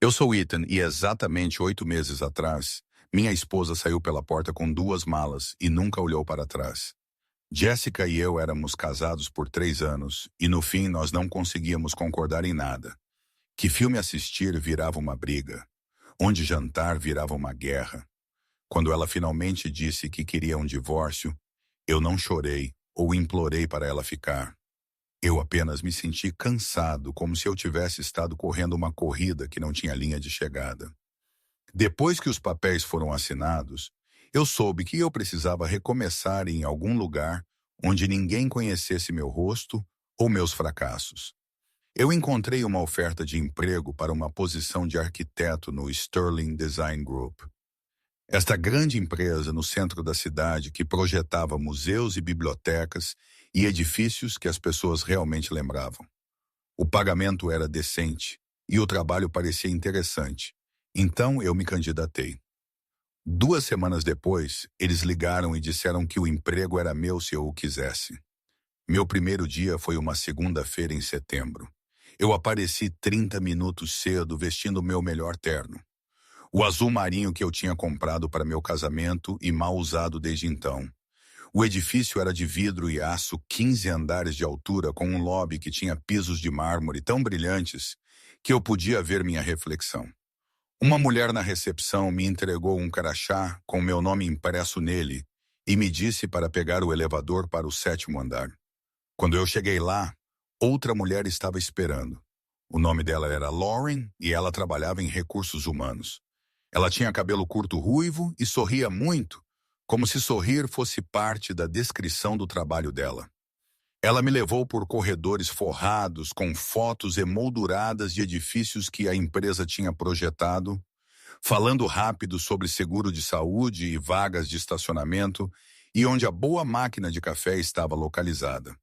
Eu sou Ethan e exatamente 8 meses atrás, minha esposa saiu pela porta com 2 malas e nunca olhou para trás. Jessica e eu éramos casados por 3 anos e no fim nós não conseguíamos concordar em nada. Que filme assistir virava uma briga. Onde jantar virava uma guerra. Quando ela finalmente disse que queria um divórcio, eu não chorei ou implorei para ela ficar. Eu apenas me senti cansado, como se eu tivesse estado correndo uma corrida que não tinha linha de chegada. Depois que os papéis foram assinados, eu soube que eu precisava recomeçar em algum lugar onde ninguém conhecesse meu rosto ou meus fracassos. Eu encontrei uma oferta de emprego para uma posição de arquiteto no Sterling Design Group. Esta grande empresa no centro da cidade que projetava museus e bibliotecas e edifícios que as pessoas realmente lembravam. O pagamento era decente e o trabalho parecia interessante, então eu me candidatei. 2 semanas depois, eles ligaram e disseram que o emprego era meu se eu o quisesse. Meu primeiro dia foi uma segunda-feira em setembro. Eu apareci 30 minutos cedo vestindo meu melhor terno. O azul marinho que eu tinha comprado para meu casamento e mal usado desde então. O edifício era de vidro e aço, 15 andares de altura, com um lobby que tinha pisos de mármore tão brilhantes que eu podia ver minha reflexão. Uma mulher na recepção me entregou um crachá com meu nome impresso nele e me disse para pegar o elevador para o 7º andar. Quando eu cheguei lá, outra mulher estava esperando. O nome dela era Lauren e ela trabalhava em recursos humanos. Ela tinha cabelo curto ruivo e sorria muito, como se sorrir fosse parte da descrição do trabalho dela. Ela me levou por corredores forrados com fotos emolduradas de edifícios que a empresa tinha projetado, falando rápido sobre seguro de saúde e vagas de estacionamento e onde a boa máquina de café estava localizada.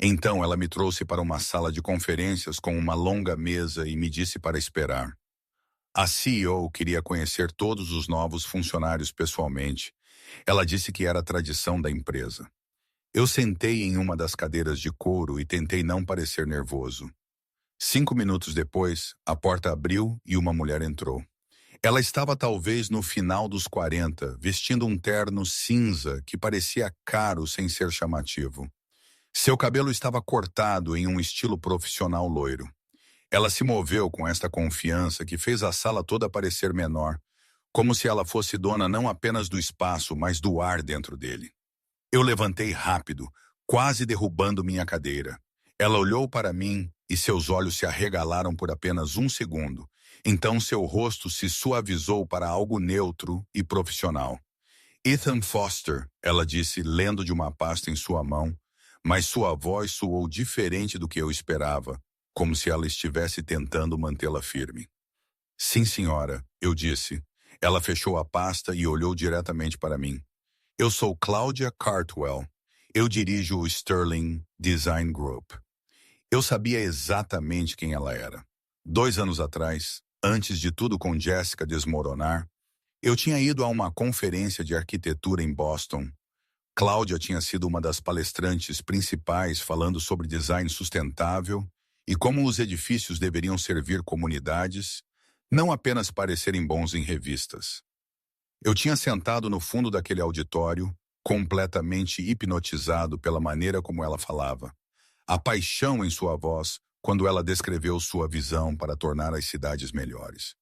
Então ela me trouxe para uma sala de conferências com uma longa mesa e me disse para esperar. A CEO queria conhecer todos os novos funcionários pessoalmente. Ela disse que era a tradição da empresa. Eu sentei em uma das cadeiras de couro e tentei não parecer nervoso. 5 minutos depois, a porta abriu e uma mulher entrou. Ela estava talvez no final dos 40, vestindo um terno cinza que parecia caro sem ser chamativo. Seu cabelo estava cortado em um estilo profissional loiro. Ela se moveu com esta confiança que fez a sala toda parecer menor, como se ela fosse dona não apenas do espaço, mas do ar dentro dele. Eu levantei rápido, quase derrubando minha cadeira. Ela olhou para mim e seus olhos se arregalaram por apenas 1 segundo. Então seu rosto se suavizou para algo neutro e profissional. Ethan Foster, ela disse, lendo de uma pasta em sua mão, mas sua voz soou diferente do que eu esperava, como se ela estivesse tentando mantê-la firme. Sim, senhora, eu disse. Ela fechou a pasta e olhou diretamente para mim. Eu sou Claudia Cartwell. Eu dirijo o Sterling Design Group. Eu sabia exatamente quem ela era. 2 anos atrás, antes de tudo com Jessica desmoronar, eu tinha ido a uma conferência de arquitetura em Boston. Cláudia tinha sido uma das palestrantes principais falando sobre design sustentável e como os edifícios deveriam servir comunidades, não apenas parecerem bons em revistas. Eu tinha sentado no fundo daquele auditório, completamente hipnotizado pela maneira como ela falava. A paixão em sua voz quando ela descreveu sua visão para tornar as cidades melhores.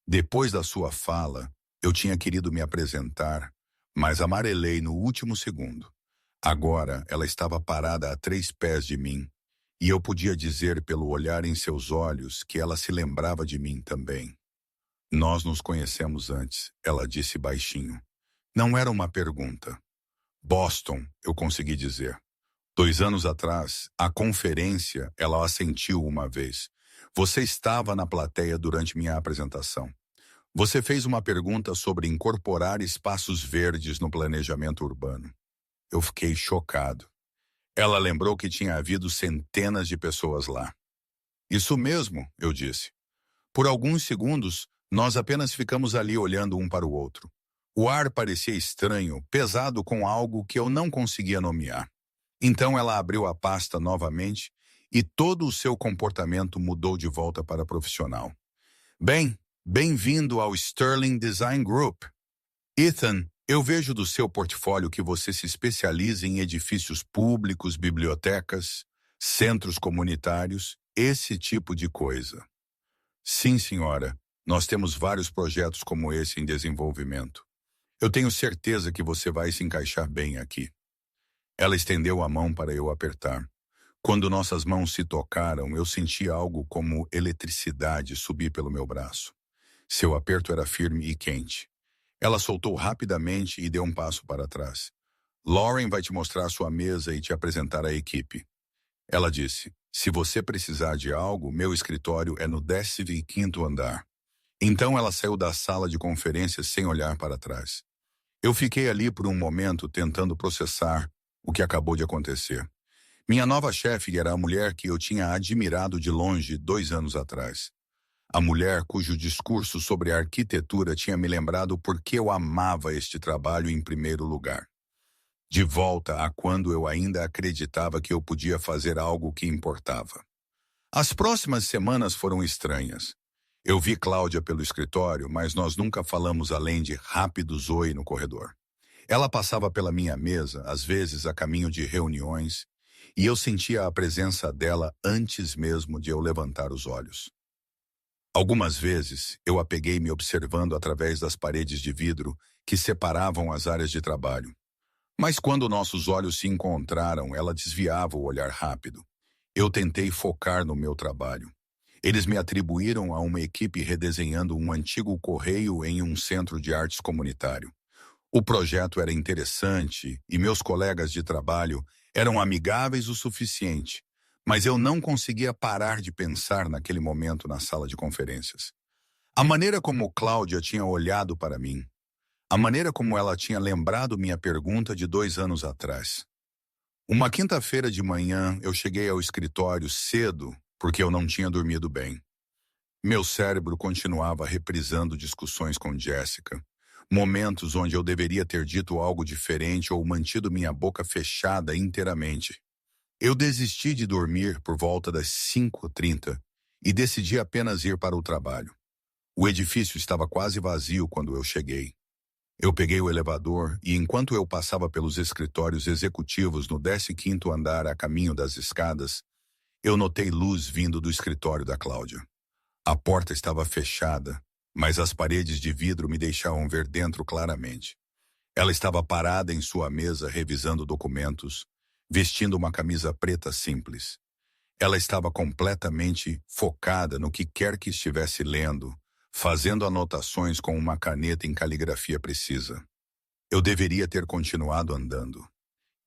Depois da sua fala, eu tinha querido me apresentar, mas amarelei no último segundo. Agora ela estava parada a 3 pés de mim, e eu podia dizer pelo olhar em seus olhos que ela se lembrava de mim também. Nós nos conhecemos antes, ela disse baixinho. Não era uma pergunta. Boston, eu consegui dizer. 2 anos atrás, à conferência, ela assentiu uma vez. Você estava na plateia durante minha apresentação. Você fez uma pergunta sobre incorporar espaços verdes no planejamento urbano. Eu fiquei chocado. Ela lembrou que tinha havido centenas de pessoas lá. Isso mesmo, eu disse. Por alguns segundos, nós apenas ficamos ali olhando um para o outro. O ar parecia estranho, pesado com algo que eu não conseguia nomear. Então ela abriu a pasta novamente e todo o seu comportamento mudou de volta para profissional. Bem, bem-vindo ao Sterling Design Group. Ethan, eu vejo do seu portfólio que você se especializa em edifícios públicos, bibliotecas, centros comunitários, esse tipo de coisa. Sim, senhora. Nós temos vários projetos como esse em desenvolvimento. Eu tenho certeza que você vai se encaixar bem aqui. Ela estendeu a mão para eu apertar. Quando nossas mãos se tocaram, eu senti algo como eletricidade subir pelo meu braço. Seu aperto era firme e quente. Ela soltou rapidamente e deu um passo para trás. Lauren vai te mostrar sua mesa e te apresentar a equipe. Ela disse, se você precisar de algo, meu escritório é no 15º andar. Então ela saiu da sala de conferências sem olhar para trás. Eu fiquei ali por um momento tentando processar o que acabou de acontecer. Minha nova chefe era a mulher que eu tinha admirado de longe 2 anos atrás. A mulher cujo discurso sobre a arquitetura tinha me lembrado porque eu amava este trabalho em primeiro lugar. De volta a quando eu ainda acreditava que eu podia fazer algo que importava. As próximas semanas foram estranhas. Eu vi Cláudia pelo escritório, mas nós nunca falamos além de rápidos oi no corredor. Ela passava pela minha mesa, às vezes a caminho de reuniões, e eu sentia a presença dela antes mesmo de eu levantar os olhos. Algumas vezes, eu a peguei me observando através das paredes de vidro que separavam as áreas de trabalho. Mas quando nossos olhos se encontraram, ela desviava o olhar rápido. Eu tentei focar no meu trabalho. Eles me atribuíram a uma equipe redesenhando um antigo correio em um centro de artes comunitário. O projeto era interessante e meus colegas de trabalho eram amigáveis o suficiente, mas eu não conseguia parar de pensar naquele momento na sala de conferências. A maneira como Cláudia tinha olhado para mim, a maneira como ela tinha lembrado minha pergunta de 2 anos atrás. Uma quinta-feira de manhã, eu cheguei ao escritório cedo porque eu não tinha dormido bem. Meu cérebro continuava reprisando discussões com Jessica, momentos onde eu deveria ter dito algo diferente ou mantido minha boca fechada inteiramente. Eu desisti de dormir por volta das 5h30 e decidi apenas ir para o trabalho. O edifício estava quase vazio quando eu cheguei. Eu peguei o elevador e enquanto eu passava pelos escritórios executivos no 15º andar a caminho das escadas, eu notei luz vindo do escritório da Cláudia. A porta estava fechada, mas as paredes de vidro me deixavam ver dentro claramente. Ela estava parada em sua mesa revisando documentos, vestindo uma camisa preta simples. Ela estava completamente focada no que quer que estivesse lendo, fazendo anotações com uma caneta em caligrafia precisa. Eu deveria ter continuado andando.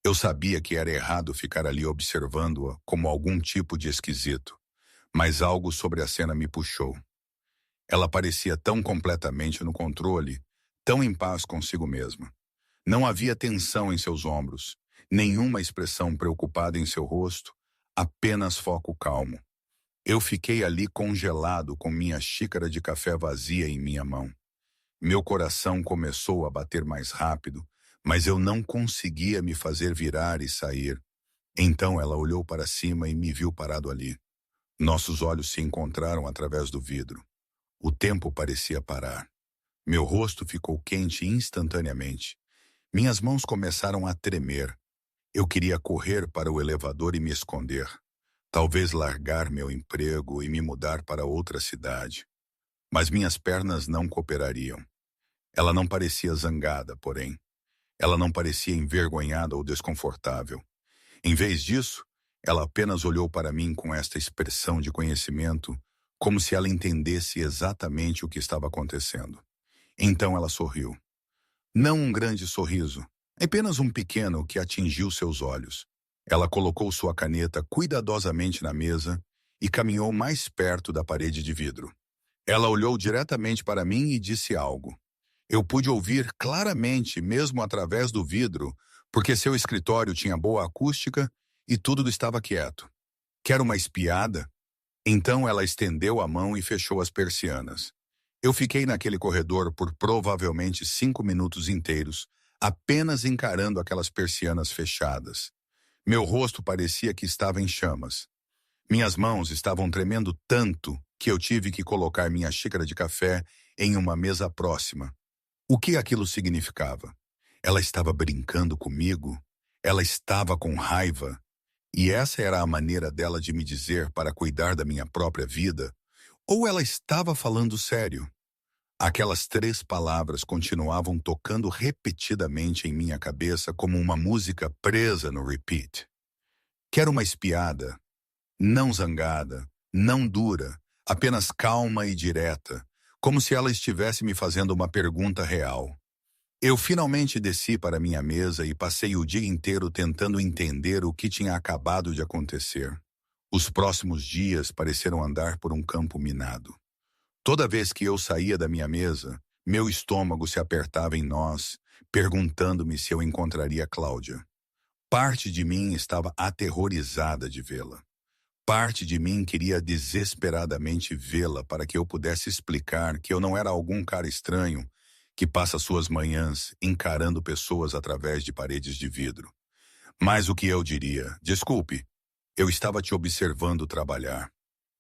Eu sabia que era errado ficar ali observando-a como algum tipo de esquisito, mas algo sobre a cena me puxou. Ela parecia tão completamente no controle, tão em paz consigo mesma. Não havia tensão em seus ombros, nenhuma expressão preocupada em seu rosto, apenas foco calmo. Eu fiquei ali congelado com minha xícara de café vazia em minha mão. Meu coração começou a bater mais rápido, mas eu não conseguia me fazer virar e sair. Então ela olhou para cima e me viu parado ali. Nossos olhos se encontraram através do vidro. O tempo parecia parar. Meu rosto ficou quente instantaneamente. Minhas mãos começaram a tremer. Eu queria correr para o elevador e me esconder. Talvez largar meu emprego e me mudar para outra cidade. Mas minhas pernas não cooperariam. Ela não parecia zangada, porém. Ela não parecia envergonhada ou desconfortável. Em vez disso, ela apenas olhou para mim com esta expressão de conhecimento, como se ela entendesse exatamente o que estava acontecendo. Então ela sorriu. Não um grande sorriso, apenas um pequeno que atingiu seus olhos. Ela colocou sua caneta cuidadosamente na mesa e caminhou mais perto da parede de vidro. Ela olhou diretamente para mim e disse algo. Eu pude ouvir claramente, mesmo através do vidro, porque seu escritório tinha boa acústica e tudo estava quieto. Quer uma espiada? Então ela estendeu a mão e fechou as persianas. Eu fiquei naquele corredor por provavelmente 5 minutos inteiros, apenas encarando aquelas persianas fechadas. Meu rosto parecia que estava em chamas. Minhas mãos estavam tremendo tanto que eu tive que colocar minha xícara de café em uma mesa próxima. O que aquilo significava? Ela estava brincando comigo? Ela estava com raiva? E essa era a maneira dela de me dizer para cuidar da minha própria vida? Ou ela estava falando sério? Aquelas 3 palavras continuavam tocando repetidamente em minha cabeça como uma música presa no repeat. Quero uma espiada, não zangada, não dura, apenas calma e direta, como se ela estivesse me fazendo uma pergunta real. Eu finalmente desci para minha mesa e passei o dia inteiro tentando entender o que tinha acabado de acontecer. Os próximos dias pareceram andar por um campo minado. Toda vez que eu saía da minha mesa, meu estômago se apertava em nós, perguntando-me se eu encontraria Cláudia. Parte de mim estava aterrorizada de vê-la. Parte de mim queria desesperadamente vê-la para que eu pudesse explicar que eu não era algum cara estranho que passa suas manhãs encarando pessoas através de paredes de vidro. Mas o que eu diria? Desculpe, eu estava te observando trabalhar.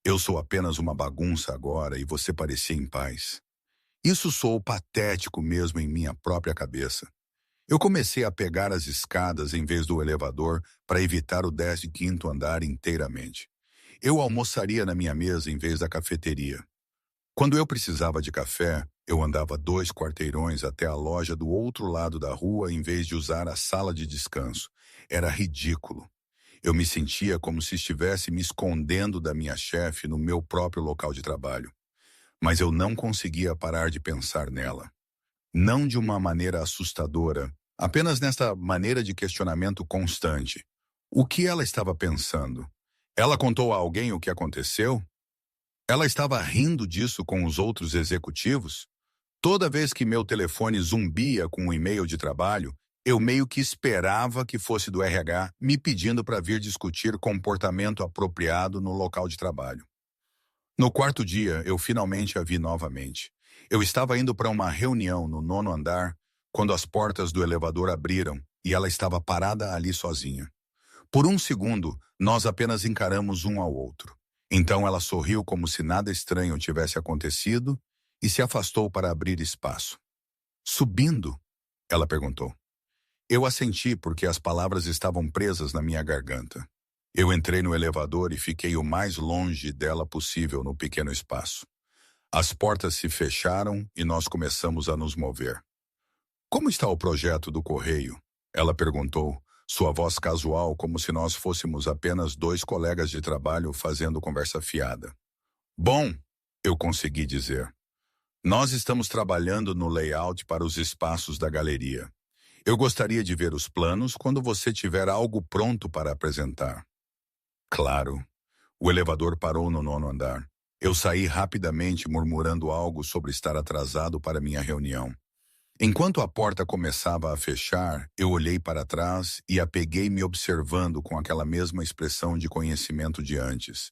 Eu sou apenas uma bagunça agora e você parecia em paz. Isso soou patético mesmo em minha própria cabeça. Eu comecei a pegar as escadas em vez do elevador para evitar o 15º andar inteiramente. Eu almoçaria na minha mesa em vez da cafeteria. Quando eu precisava de café, eu andava 2 quarteirões até a loja do outro lado da rua em vez de usar a sala de descanso. Era ridículo. Eu me sentia como se estivesse me escondendo da minha chefe no meu próprio local de trabalho. Mas eu não conseguia parar de pensar nela. Não de uma maneira assustadora, apenas nesta maneira de questionamento constante. O que ela estava pensando? Ela contou a alguém o que aconteceu? Ela estava rindo disso com os outros executivos? Toda vez que meu telefone zumbia com um e-mail de trabalho, eu meio que esperava que fosse do RH me pedindo para vir discutir comportamento apropriado no local de trabalho. No 4º dia, eu finalmente a vi novamente. Eu estava indo para uma reunião no 9º andar quando as portas do elevador abriram e ela estava parada ali sozinha. Por um segundo, nós apenas encaramos um ao outro. Então ela sorriu como se nada estranho tivesse acontecido e se afastou para abrir espaço. Subindo? Ela perguntou. Eu assenti porque as palavras estavam presas na minha garganta. Eu entrei no elevador e fiquei o mais longe dela possível no pequeno espaço. As portas se fecharam e nós começamos a nos mover. Como está o projeto do correio? Ela perguntou, sua voz casual como se nós fôssemos apenas 2 colegas de trabalho fazendo conversa fiada. Bom, eu consegui dizer. Nós estamos trabalhando no layout para os espaços da galeria. Eu gostaria de ver os planos quando você tiver algo pronto para apresentar. Claro. O elevador parou no 9º andar. Eu saí rapidamente murmurando algo sobre estar atrasado para minha reunião. Enquanto a porta começava a fechar, eu olhei para trás e a peguei me observando com aquela mesma expressão de conhecimento de antes.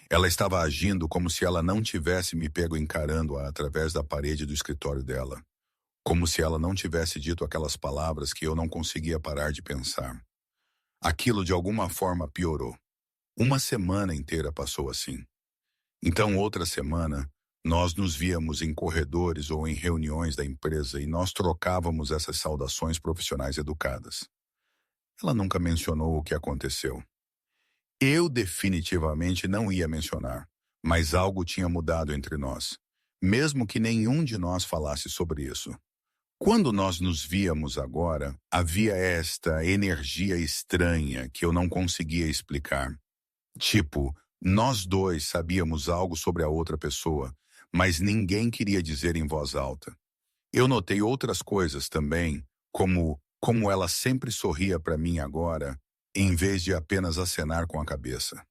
Ela estava agindo como se ela não tivesse me pego encarando-a através da parede do escritório dela. Como se ela não tivesse dito aquelas palavras que eu não conseguia parar de pensar. Aquilo de alguma forma piorou. Uma semana inteira passou assim. Então, outra semana, nós nos víamos em corredores ou em reuniões da empresa e nós trocávamos essas saudações profissionais educadas. Ela nunca mencionou o que aconteceu. Eu definitivamente não ia mencionar, mas algo tinha mudado entre nós, mesmo que nenhum de nós falasse sobre isso. Quando nós nos víamos agora, havia esta energia estranha que eu não conseguia explicar. Tipo, nós 2 sabíamos algo sobre a outra pessoa, mas ninguém queria dizer em voz alta. Eu notei outras coisas também, como ela sempre sorria para mim agora, em vez de apenas acenar com a cabeça.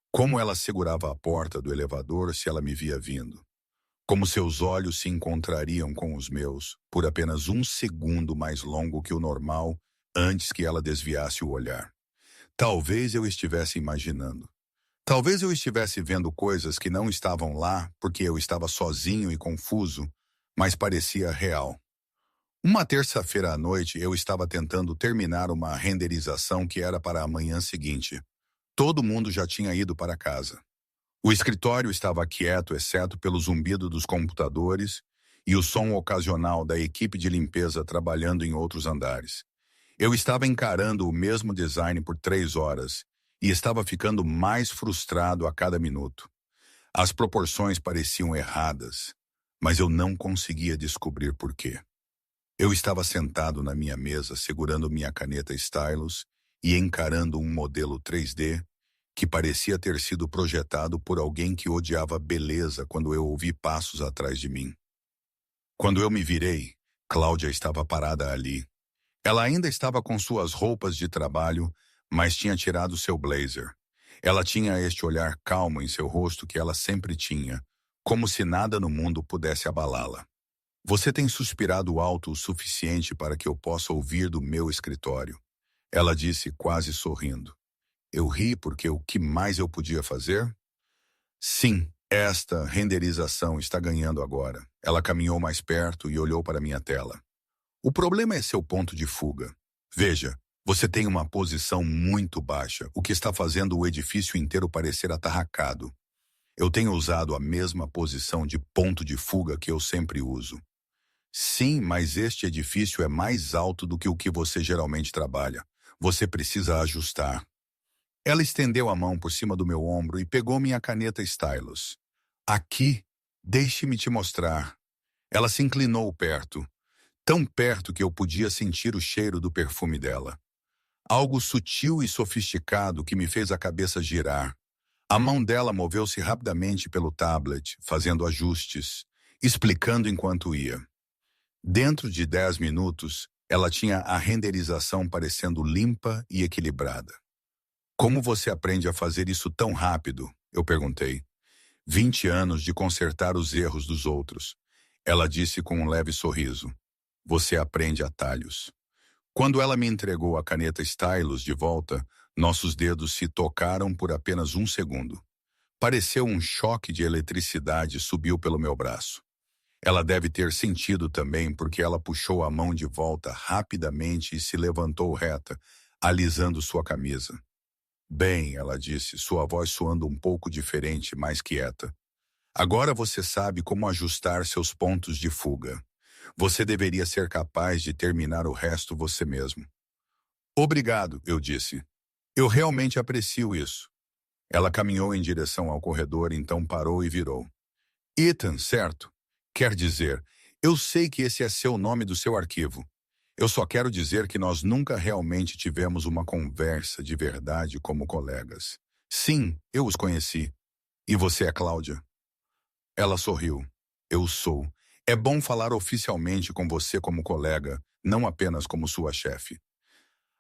Como ela segurava a porta do elevador se ela me via vindo. Como seus olhos se encontrariam com os meus por apenas um segundo mais longo que o normal antes que ela desviasse o olhar. Talvez eu estivesse imaginando. Talvez eu estivesse vendo coisas que não estavam lá porque eu estava sozinho e confuso, mas parecia real. Uma terça-feira à noite eu estava tentando terminar uma renderização que era para a manhã seguinte. Todo mundo já tinha ido para casa. O escritório estava quieto, exceto pelo zumbido dos computadores e o som ocasional da equipe de limpeza trabalhando em outros andares. Eu estava encarando o mesmo design por 3 horas e estava ficando mais frustrado a cada minuto. As proporções pareciam erradas, mas eu não conseguia descobrir por quê. Eu estava sentado na minha mesa, segurando minha caneta stylus e encarando um modelo 3D que parecia ter sido projetado por alguém que odiava beleza quando eu ouvi passos atrás de mim. Quando eu me virei, Cláudia estava parada ali. Ela ainda estava com suas roupas de trabalho, mas tinha tirado seu blazer. Ela tinha este olhar calmo em seu rosto que ela sempre tinha, como se nada no mundo pudesse abalá-la. Você tem suspirado alto o suficiente para que eu possa ouvir do meu escritório, ela disse quase sorrindo. Eu ri porque o que mais eu podia fazer? Sim, esta renderização está ganhando agora. Ela caminhou mais perto e olhou para minha tela. O problema é seu ponto de fuga. Veja, você tem uma posição muito baixa, o que está fazendo o edifício inteiro parecer atarracado. Eu tenho usado a mesma posição de ponto de fuga que eu sempre uso. Sim, mas este edifício é mais alto do que o que você geralmente trabalha. Você precisa ajustar. Ela estendeu a mão por cima do meu ombro e pegou minha caneta stylus. Aqui, deixe-me te mostrar. Ela se inclinou perto, tão perto que eu podia sentir o cheiro do perfume dela. Algo sutil e sofisticado que me fez a cabeça girar. A mão dela moveu-se rapidamente pelo tablet, fazendo ajustes, explicando enquanto ia. Dentro de 10 minutos, ela tinha a renderização parecendo limpa e equilibrada. Como você aprende a fazer isso tão rápido? Eu perguntei. 20 anos de consertar os erros dos outros. Ela disse com um leve sorriso. Você aprende atalhos. Quando ela me entregou a caneta stylus de volta, nossos dedos se tocaram por apenas 1 segundo. Pareceu um choque de eletricidade subiu pelo meu braço. Ela deve ter sentido também porque ela puxou a mão de volta rapidamente e se levantou reta, alisando sua camisa. Bem, ela disse, sua voz soando um pouco diferente, mais quieta. Agora você sabe como ajustar seus pontos de fuga. Você deveria ser capaz de terminar o resto você mesmo. Obrigado, eu disse. Eu realmente aprecio isso. Ela caminhou em direção ao corredor, então parou e virou. Ethan, certo? Quer dizer, eu sei que esse é seu nome do seu arquivo. Eu só quero dizer que nós nunca realmente tivemos uma conversa de verdade como colegas. Sim, eu os conheci. E você é Cláudia? Ela sorriu. Eu sou. É bom falar oficialmente com você como colega, não apenas como sua chefe.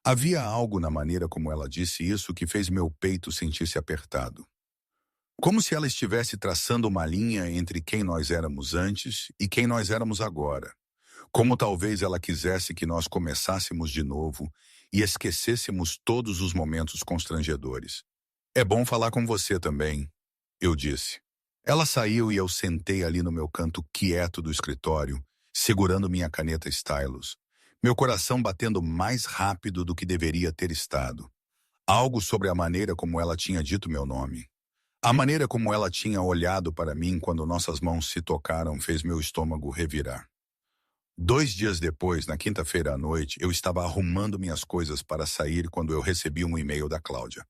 Havia algo na maneira como ela disse isso que fez meu peito sentir-se apertado. Como se ela estivesse traçando uma linha entre quem nós éramos antes e quem nós éramos agora. Como talvez ela quisesse que nós começássemos de novo e esquecêssemos todos os momentos constrangedores. É bom falar com você também, eu disse. Ela saiu e eu sentei ali no meu canto quieto do escritório, segurando minha caneta stylus, meu coração batendo mais rápido do que deveria ter estado. Algo sobre a maneira como ela tinha dito meu nome. A maneira como ela tinha olhado para mim quando nossas mãos se tocaram fez meu estômago revirar. 2 dias depois, na quinta-feira à noite, eu estava arrumando minhas coisas para sair quando eu recebi um e-mail da Cláudia.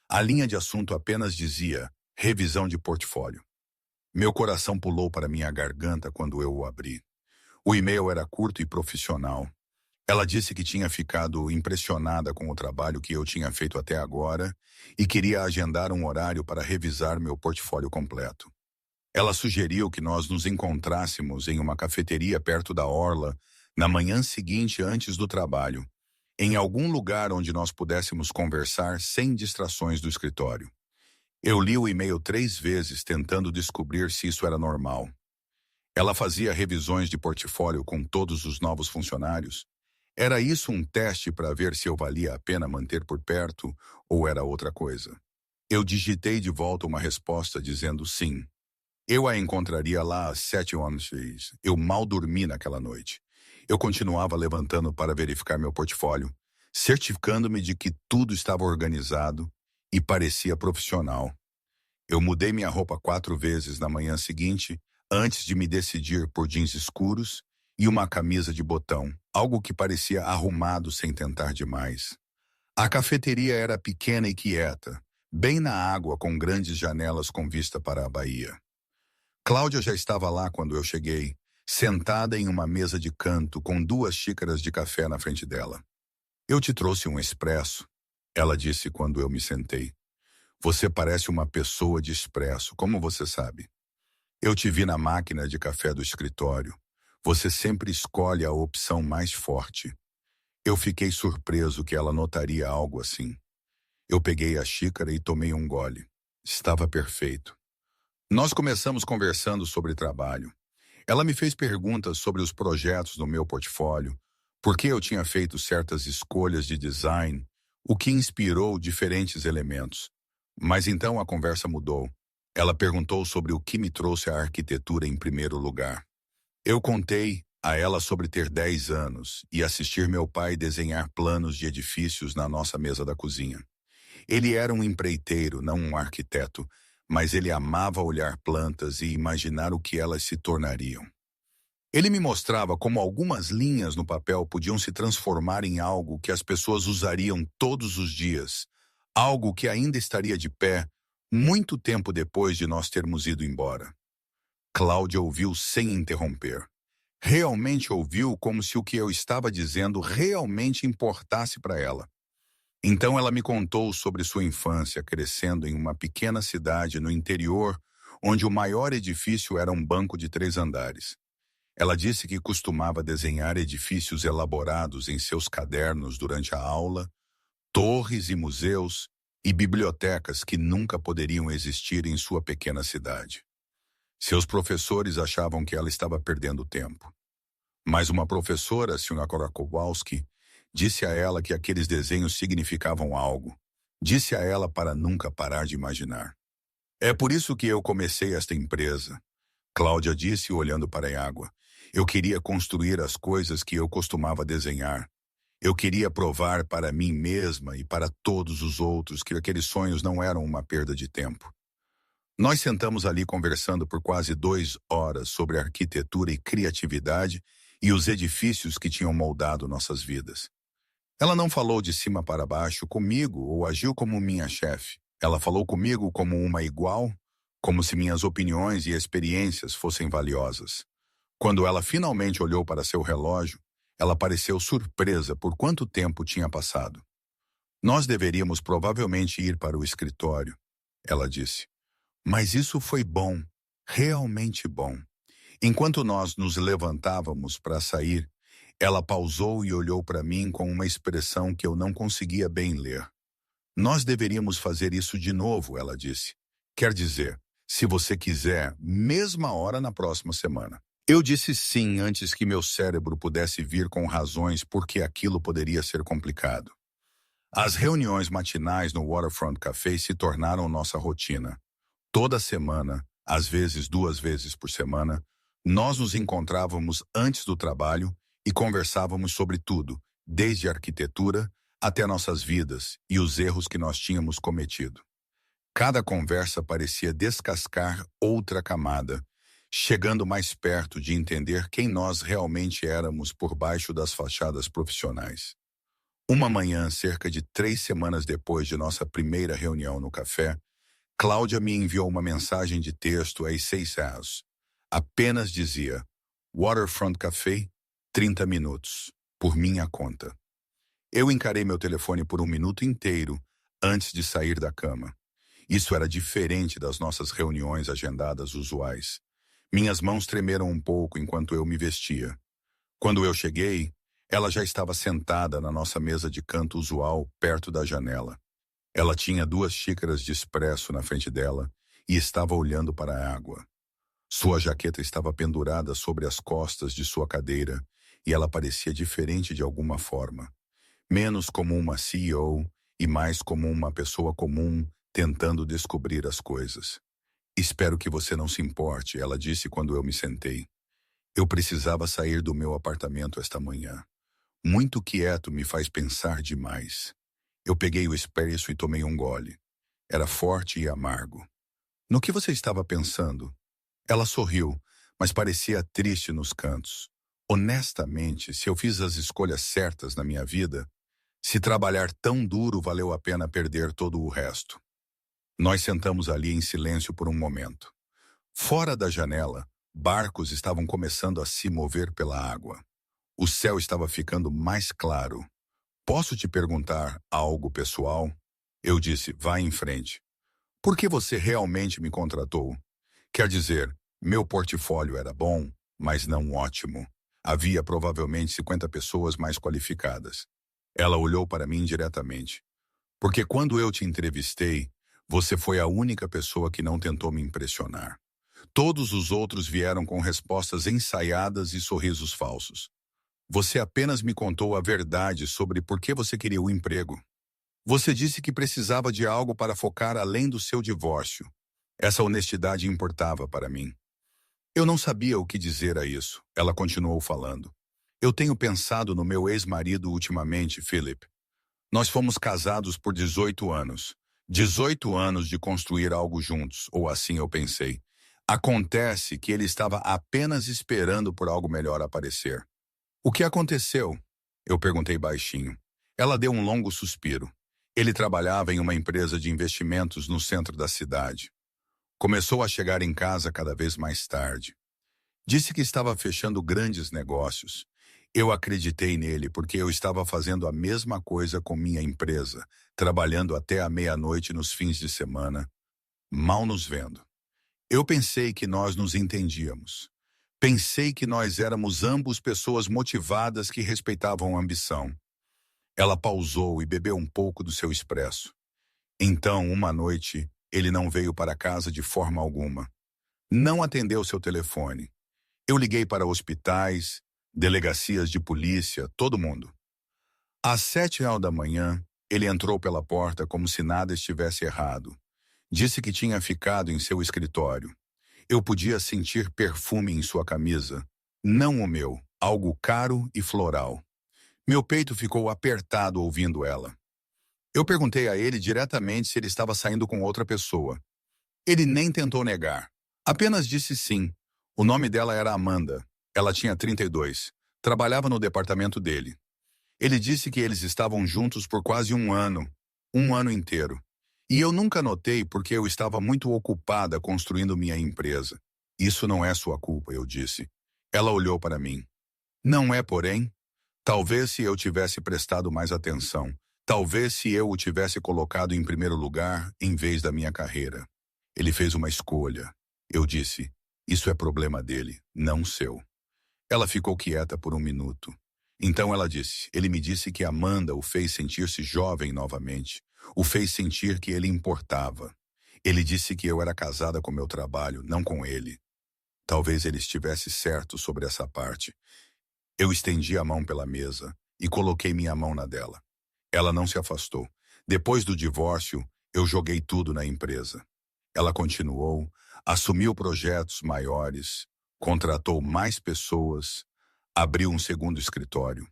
A linha de assunto apenas dizia, revisão de portfólio. Meu coração pulou para minha garganta quando eu o abri. O e-mail era curto e profissional. Ela disse que tinha ficado impressionada com o trabalho que eu tinha feito até agora e queria agendar um horário para revisar meu portfólio completo. Ela sugeriu que nós nos encontrássemos em uma cafeteria perto da orla na manhã seguinte antes do trabalho, em algum lugar onde nós pudéssemos conversar sem distrações do escritório. Eu li o e-mail 3 vezes tentando descobrir se isso era normal. Ela fazia revisões de portfólio com todos os novos funcionários. Era isso um teste para ver se eu valia a pena manter por perto ou era outra coisa? Eu digitei de volta uma resposta dizendo sim. Eu a encontraria lá às 7h. Eu mal dormi naquela noite. Eu continuava levantando para verificar meu portfólio, certificando-me de que tudo estava organizado e parecia profissional. Eu mudei minha roupa 4 vezes na manhã seguinte, antes de me decidir por jeans escuros e uma camisa de botão, algo que parecia arrumado sem tentar demais. A cafeteria era pequena e quieta, bem na água com grandes janelas com vista para a baía. Cláudia já estava lá quando eu cheguei, sentada em uma mesa de canto com 2 xícaras de café na frente dela. "Eu te trouxe um expresso", ela disse quando eu me sentei. "Você parece uma pessoa de expresso, como você sabe? Eu te vi na máquina de café do escritório. Você sempre escolhe a opção mais forte." Eu fiquei surpreso que ela notaria algo assim. Eu peguei a xícara e tomei um gole. Estava perfeito. Nós começamos conversando sobre trabalho. Ela me fez perguntas sobre os projetos no meu portfólio, por que eu tinha feito certas escolhas de design, o que inspirou diferentes elementos. Mas então a conversa mudou. Ela perguntou sobre o que me trouxe a arquitetura em primeiro lugar. Eu contei a ela sobre ter 10 anos e assistir meu pai desenhar planos de edifícios na nossa mesa da cozinha. Ele era um empreiteiro, não um arquiteto, mas ele amava olhar plantas e imaginar o que elas se tornariam. Ele me mostrava como algumas linhas no papel podiam se transformar em algo que as pessoas usariam todos os dias, algo que ainda estaria de pé muito tempo depois de nós termos ido embora. Cláudia ouviu sem interromper. Realmente ouviu como se o que eu estava dizendo realmente importasse para ela. Então ela me contou sobre sua infância crescendo em uma pequena cidade no interior, onde o maior edifício era um banco de 3 andares. Ela disse que costumava desenhar edifícios elaborados em seus cadernos durante a aula, torres e museus e bibliotecas que nunca poderiam existir em sua pequena cidade. Seus professores achavam que ela estava perdendo tempo. Mas uma professora, a Sra. Kowalski, disse a ela que aqueles desenhos significavam algo. Disse a ela para nunca parar de imaginar. "É por isso que eu comecei esta empresa", Cláudia disse olhando para a água. "Eu queria construir as coisas que eu costumava desenhar. Eu queria provar para mim mesma e para todos os outros que aqueles sonhos não eram uma perda de tempo." Nós sentamos ali conversando por quase 2 horas sobre arquitetura e criatividade e os edifícios que tinham moldado nossas vidas. Ela não falou de cima para baixo comigo ou agiu como minha chefe. Ela falou comigo como uma igual, como se minhas opiniões e experiências fossem valiosas. Quando ela finalmente olhou para seu relógio, ela pareceu surpresa por quanto tempo tinha passado. "Nós deveríamos provavelmente ir para o escritório", ela disse. "Mas isso foi bom, realmente bom." Enquanto nós nos levantávamos para sair, ela pausou e olhou para mim com uma expressão que eu não conseguia bem ler. "Nós deveríamos fazer isso de novo", ela disse. "Quer dizer, se você quiser, mesma hora na próxima semana." Eu disse sim antes que meu cérebro pudesse vir com razões por que aquilo poderia ser complicado. As reuniões matinais no Waterfront Café se tornaram nossa rotina. Toda semana, às vezes 2 vezes por semana, nós nos encontrávamos antes do trabalho e conversávamos sobre tudo, desde a arquitetura até nossas vidas e os erros que nós tínhamos cometido. Cada conversa parecia descascar outra camada, chegando mais perto de entender quem nós realmente éramos por baixo das fachadas profissionais. Uma manhã, cerca de 3 semanas depois de nossa primeira reunião no café, Cláudia me enviou uma mensagem de texto às 6 horas. Apenas dizia: "Waterfront Café, 30 minutos, por minha conta." Eu encarei meu telefone por 1 minuto inteiro antes de sair da cama. Isso era diferente das nossas reuniões agendadas usuais. Minhas mãos tremeram um pouco enquanto eu me vestia. Quando eu cheguei, ela já estava sentada na nossa mesa de canto usual, perto da janela. Ela tinha 2 xícaras de expresso na frente dela e estava olhando para a água. Sua jaqueta estava pendurada sobre as costas de sua cadeira e ela parecia diferente de alguma forma. Menos como uma CEO e mais como uma pessoa comum tentando descobrir as coisas. "Espero que você não se importe", ela disse quando eu me sentei. Eu precisava sair do meu apartamento esta manhã. Muito quieto me faz pensar demais. Eu peguei o expresso e tomei um gole. Era forte e amargo. No que você estava pensando? Ela sorriu, mas parecia triste nos cantos. Honestamente, se eu fiz as escolhas certas na minha vida, se trabalhar tão duro valeu a pena perder todo o resto. Nós sentamos ali em silêncio por um momento. Fora da janela, barcos estavam começando a se mover pela água. O céu estava ficando mais claro. Posso te perguntar algo pessoal? Eu disse, vá em frente. Por que você realmente me contratou? Quer dizer, meu portfólio era bom, mas não ótimo. Havia provavelmente 50 pessoas mais qualificadas. Ela olhou para mim diretamente. Porque quando eu te entrevistei, você foi a única pessoa que não tentou me impressionar. Todos os outros vieram com respostas ensaiadas e sorrisos falsos. Você apenas me contou a verdade sobre por que você queria o emprego. Você disse que precisava de algo para focar além do seu divórcio. Essa honestidade importava para mim. Eu não sabia o que dizer a isso. Ela continuou falando. Eu tenho pensado no meu ex-marido ultimamente, Philip. Nós fomos casados por 18 anos. 18 anos de construir algo juntos, ou assim eu pensei. Acontece que ele estava apenas esperando por algo melhor aparecer. O que aconteceu? Eu perguntei baixinho. Ela deu um longo suspiro. Ele trabalhava em uma empresa de investimentos no centro da cidade. Começou a chegar em casa cada vez mais tarde. Disse que estava fechando grandes negócios. Eu acreditei nele porque eu estava fazendo a mesma coisa com minha empresa, trabalhando até a meia-noite nos fins de semana, mal nos vendo. Eu pensei que nós nos entendíamos. Pensei que nós éramos ambos pessoas motivadas que respeitavam a ambição. Ela pausou e bebeu um pouco do seu expresso. Então, uma noite, ele não veio para casa de forma alguma. Não atendeu seu telefone. Eu liguei para hospitais, delegacias de polícia, todo mundo. Às 7h da manhã, ele entrou pela porta como se nada estivesse errado. Disse que tinha ficado em seu escritório. Eu podia sentir perfume em sua camisa. Não o meu, algo caro e floral. Meu peito ficou apertado ouvindo ela. Eu perguntei a ele diretamente se ele estava saindo com outra pessoa. Ele nem tentou negar. Apenas disse sim. O nome dela era Amanda. Ela tinha 32. Trabalhava no departamento dele. Ele disse que eles estavam juntos por quase um ano inteiro. E eu nunca notei porque eu estava muito ocupada construindo minha empresa. Isso não é sua culpa, eu disse. Ela olhou para mim. Não é, porém? Talvez se eu tivesse prestado mais atenção. Talvez se eu o tivesse colocado em primeiro lugar em vez da minha carreira. Ele fez uma escolha. Eu disse, isso é problema dele, não seu. Ela ficou quieta por um minuto. Então ela disse, ele me disse que Amanda o fez sentir-se jovem novamente. O fez sentir que ele importava. Ele disse que eu era casada com meu trabalho, não com ele. Talvez ele estivesse certo sobre essa parte. Eu estendi a mão pela mesa e coloquei minha mão na dela. Ela não se afastou. Depois do divórcio, eu joguei tudo na empresa. Ela continuou, assumiu projetos maiores, contratou mais pessoas, abriu um segundo escritório.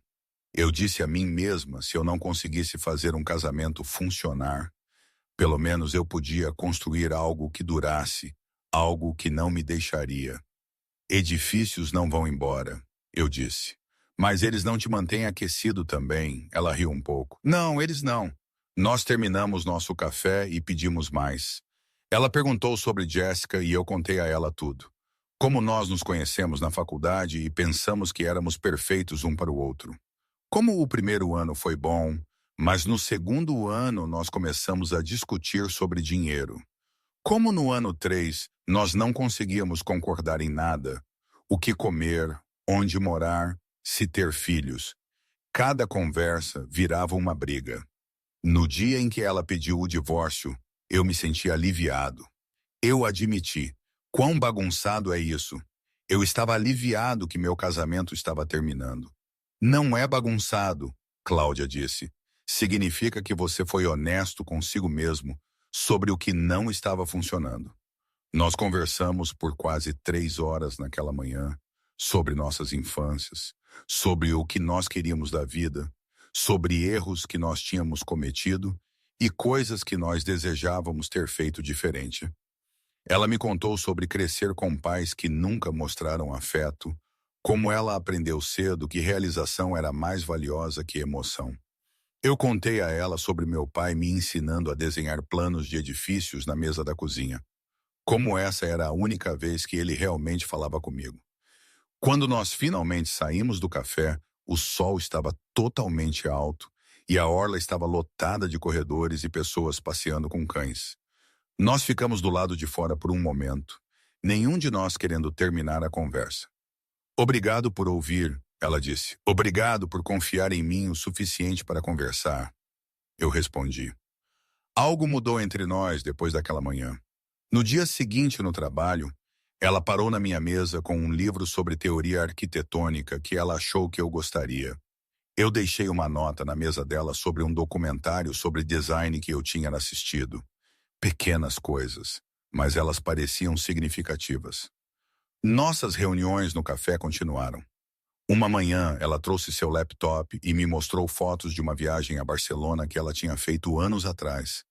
Eu disse a mim mesma se eu não conseguisse fazer um casamento funcionar, pelo menos eu podia construir algo que durasse, algo que não me deixaria. Edifícios não vão embora, eu disse. Mas eles não te mantêm aquecido também, ela riu um pouco. Não, eles não. Nós terminamos nosso café e pedimos mais. Ela perguntou sobre Jessica e eu contei a ela tudo. Como nós nos conhecemos na faculdade e pensamos que éramos perfeitos um para o outro. Como o primeiro ano foi bom, mas no segundo ano nós começamos a discutir sobre dinheiro. Como no ano 3 nós não conseguíamos concordar em nada, o que comer, onde morar, se ter filhos. Cada conversa virava uma briga. No dia em que ela pediu o divórcio, eu me senti aliviado. Eu admiti. Quão bagunçado é isso? Eu estava aliviado que meu casamento estava terminando. Não é bagunçado, Cláudia disse. Significa que você foi honesto consigo mesmo sobre o que não estava funcionando. Nós conversamos por quase 3 horas naquela manhã sobre nossas infâncias, sobre o que nós queríamos da vida, sobre erros que nós tínhamos cometido e coisas que nós desejávamos ter feito diferente. Ela me contou sobre crescer com pais que nunca mostraram afeto, como ela aprendeu cedo que realização era mais valiosa que emoção. Eu contei a ela sobre meu pai me ensinando a desenhar planos de edifícios na mesa da cozinha. Como essa era a única vez que ele realmente falava comigo. Quando nós finalmente saímos do café, o sol estava totalmente alto e a orla estava lotada de corredores e pessoas passeando com cães. Nós ficamos do lado de fora por um momento, nenhum de nós querendo terminar a conversa. Obrigado por ouvir, ela disse. Obrigado por confiar em mim o suficiente para conversar. Eu respondi. Algo mudou entre nós depois daquela manhã. No dia seguinte no trabalho, ela parou na minha mesa com um livro sobre teoria arquitetônica que ela achou que eu gostaria. Eu deixei uma nota na mesa dela sobre um documentário sobre design que eu tinha assistido. Pequenas coisas, mas elas pareciam significativas. Nossas reuniões no café continuaram. Uma manhã, ela trouxe seu laptop e me mostrou fotos de uma viagem a Barcelona que ela tinha feito anos atrás.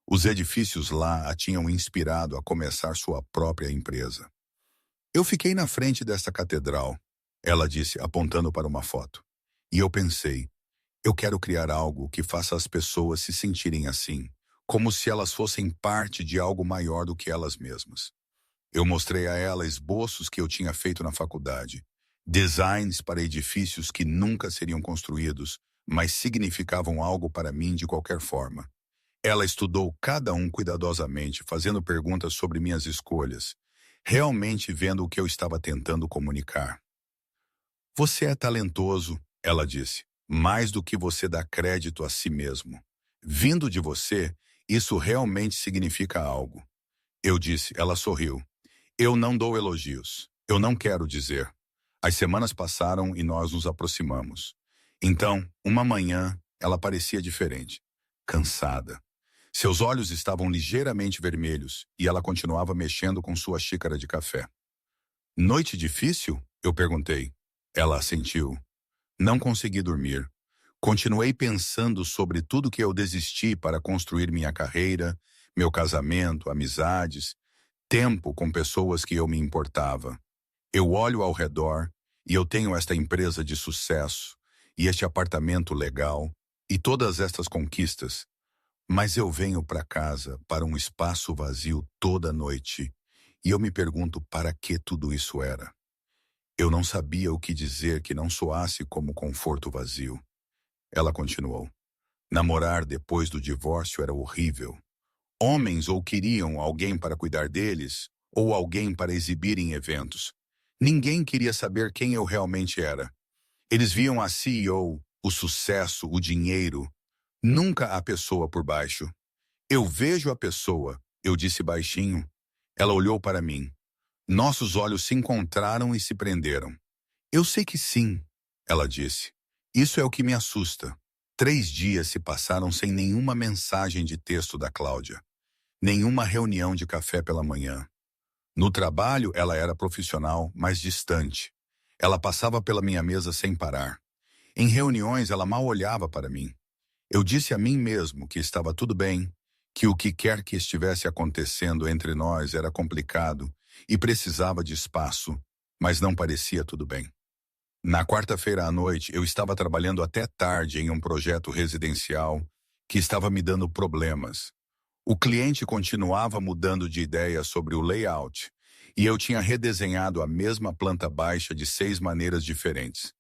Os edifícios lá a tinham inspirado a começar sua própria empresa. Eu fiquei na frente desta catedral, ela disse, apontando para uma foto. E eu pensei, eu quero criar algo que faça as pessoas se sentirem assim, como se elas fossem parte de algo maior do que elas mesmas. Eu mostrei a ela esboços que eu tinha feito na faculdade, designs para edifícios que nunca seriam construídos, mas significavam algo para mim de qualquer forma. Ela estudou cada um cuidadosamente, fazendo perguntas sobre minhas escolhas, realmente vendo o que eu estava tentando comunicar. Você é talentoso, ela disse, mais do que você dá crédito a si mesmo. Vindo de você, isso realmente significa algo. Eu disse, ela sorriu. Eu não dou elogios. Eu não quero dizer. As semanas passaram e nós nos aproximamos. Então, uma manhã, ela parecia diferente. Cansada. Seus olhos estavam ligeiramente vermelhos e ela continuava mexendo com sua xícara de café. Noite difícil? Eu perguntei. Ela assentiu. Não consegui dormir. Continuei pensando sobre tudo que eu desisti para construir minha carreira, meu casamento, amizades, tempo com pessoas que eu me importava. Eu olho ao redor e eu tenho esta empresa de sucesso e este apartamento legal e todas estas conquistas, mas eu venho para casa, para um espaço vazio toda noite e eu me pergunto para que tudo isso era. Eu não sabia o que dizer que não soasse como conforto vazio. Ela continuou. Namorar depois do divórcio era horrível. Homens ou queriam alguém para cuidar deles, ou alguém para exibir em eventos. Ninguém queria saber quem eu realmente era. Eles viam a CEO, o sucesso, o dinheiro, nunca a pessoa por baixo. Eu vejo a pessoa, eu disse baixinho. Ela olhou para mim. Nossos olhos se encontraram e se prenderam. Eu sei que sim, ela disse. Isso é o que me assusta. 3 dias se passaram sem nenhuma mensagem de texto da Cláudia. Nenhuma reunião de café pela manhã. No trabalho, ela era profissional, mas distante. Ela passava pela minha mesa sem parar. Em reuniões, ela mal olhava para mim. Eu disse a mim mesmo que estava tudo bem, que o que quer que estivesse acontecendo entre nós era complicado e precisava de espaço, mas não parecia tudo bem. Na quarta-feira à noite, eu estava trabalhando até tarde em um projeto residencial que estava me dando problemas. O cliente continuava mudando de ideia sobre o layout, e eu tinha redesenhado a mesma planta baixa de 6 maneiras diferentes.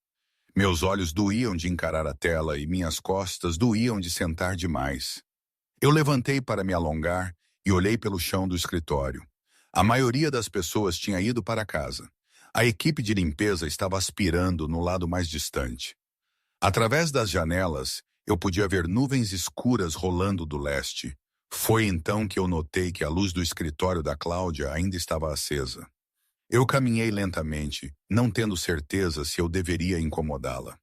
Meus olhos doíam de encarar a tela e minhas costas doíam de sentar demais. Eu levantei para me alongar e olhei pelo chão do escritório. A maioria das pessoas tinha ido para casa. A equipe de limpeza estava aspirando no lado mais distante. Através das janelas, eu podia ver nuvens escuras rolando do leste. Foi então que eu notei que a luz do escritório da Cláudia ainda estava acesa. Eu caminhei lentamente, não tendo certeza se eu deveria incomodá-la.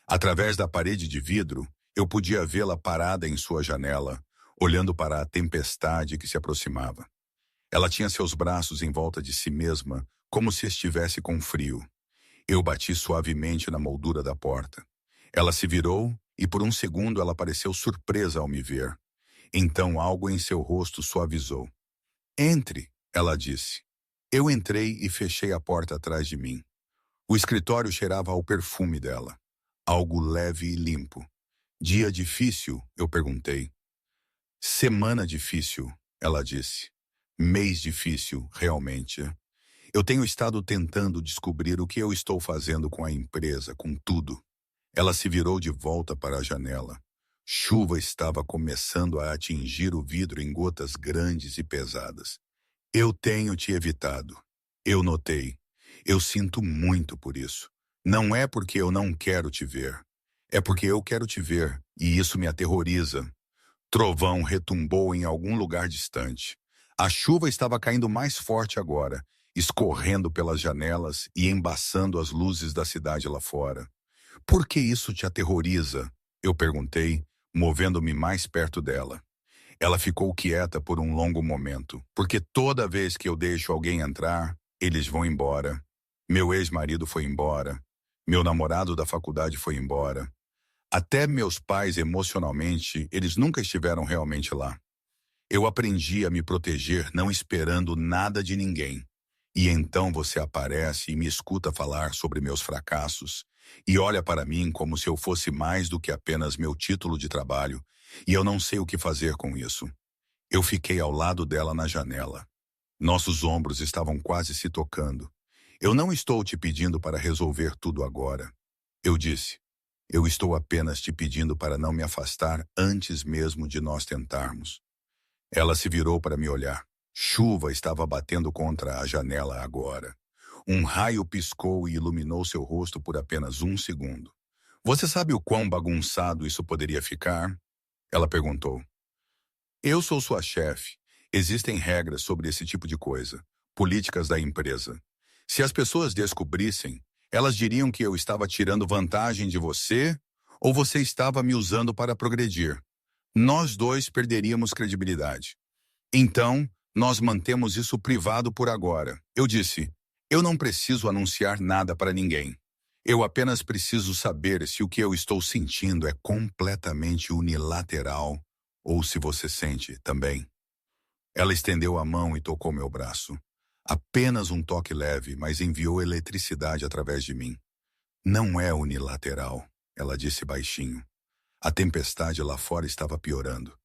Através da parede de vidro, eu podia vê-la parada em sua janela, olhando para a tempestade que se aproximava. Ela tinha seus braços em volta de si mesma, como se estivesse com frio. Eu bati suavemente na moldura da porta. Ela se virou e por um segundo ela pareceu surpresa ao me ver. Então algo em seu rosto suavizou. Entre, ela disse. Eu entrei e fechei a porta atrás de mim. O escritório cheirava ao perfume dela. Algo leve e limpo. Dia difícil? Eu perguntei. Semana difícil, ela disse. Mês difícil, realmente. Eu tenho estado tentando descobrir o que eu estou fazendo com a empresa, com tudo. Ela se virou de volta para a janela. Chuva estava começando a atingir o vidro em gotas grandes e pesadas. Eu tenho te evitado. Eu notei. Eu sinto muito por isso. Não é porque eu não quero te ver. É porque eu quero te ver, e isso me aterroriza. Trovão retumbou em algum lugar distante. A chuva estava caindo mais forte agora, escorrendo pelas janelas e embaçando as luzes da cidade lá fora. Por que isso te aterroriza? Eu perguntei, movendo-me mais perto dela. Ela ficou quieta por um longo momento, porque toda vez que eu deixo alguém entrar, eles vão embora. Meu ex-marido foi embora. Meu namorado da faculdade foi embora. Até meus pais, emocionalmente, eles nunca estiveram realmente lá. Eu aprendi a me proteger não esperando nada de ninguém. E então você aparece e me escuta falar sobre meus fracassos e olha para mim como se eu fosse mais do que apenas meu título de trabalho, e eu não sei o que fazer com isso. Eu fiquei ao lado dela na janela. Nossos ombros estavam quase se tocando. Eu não estou te pedindo para resolver tudo agora. Eu disse. Eu estou apenas te pedindo para não me afastar antes mesmo de nós tentarmos. Ela se virou para me olhar. Chuva estava batendo contra a janela agora. Um raio piscou e iluminou seu rosto por apenas um segundo. Você sabe o quão bagunçado isso poderia ficar? Ela perguntou. Eu sou sua chefe. Existem regras sobre esse tipo de coisa. Políticas da empresa. Se as pessoas descobrissem, elas diriam que eu estava tirando vantagem de você ou você estava me usando para progredir. Nós dois perderíamos credibilidade. Então, nós mantemos isso privado por agora. Eu disse, eu não preciso anunciar nada para ninguém. Eu apenas preciso saber se o que eu estou sentindo é completamente unilateral ou se você sente também. Ela estendeu a mão e tocou meu braço. Apenas um toque leve, mas enviou eletricidade através de mim. Não é unilateral, ela disse baixinho. A tempestade lá fora estava piorando.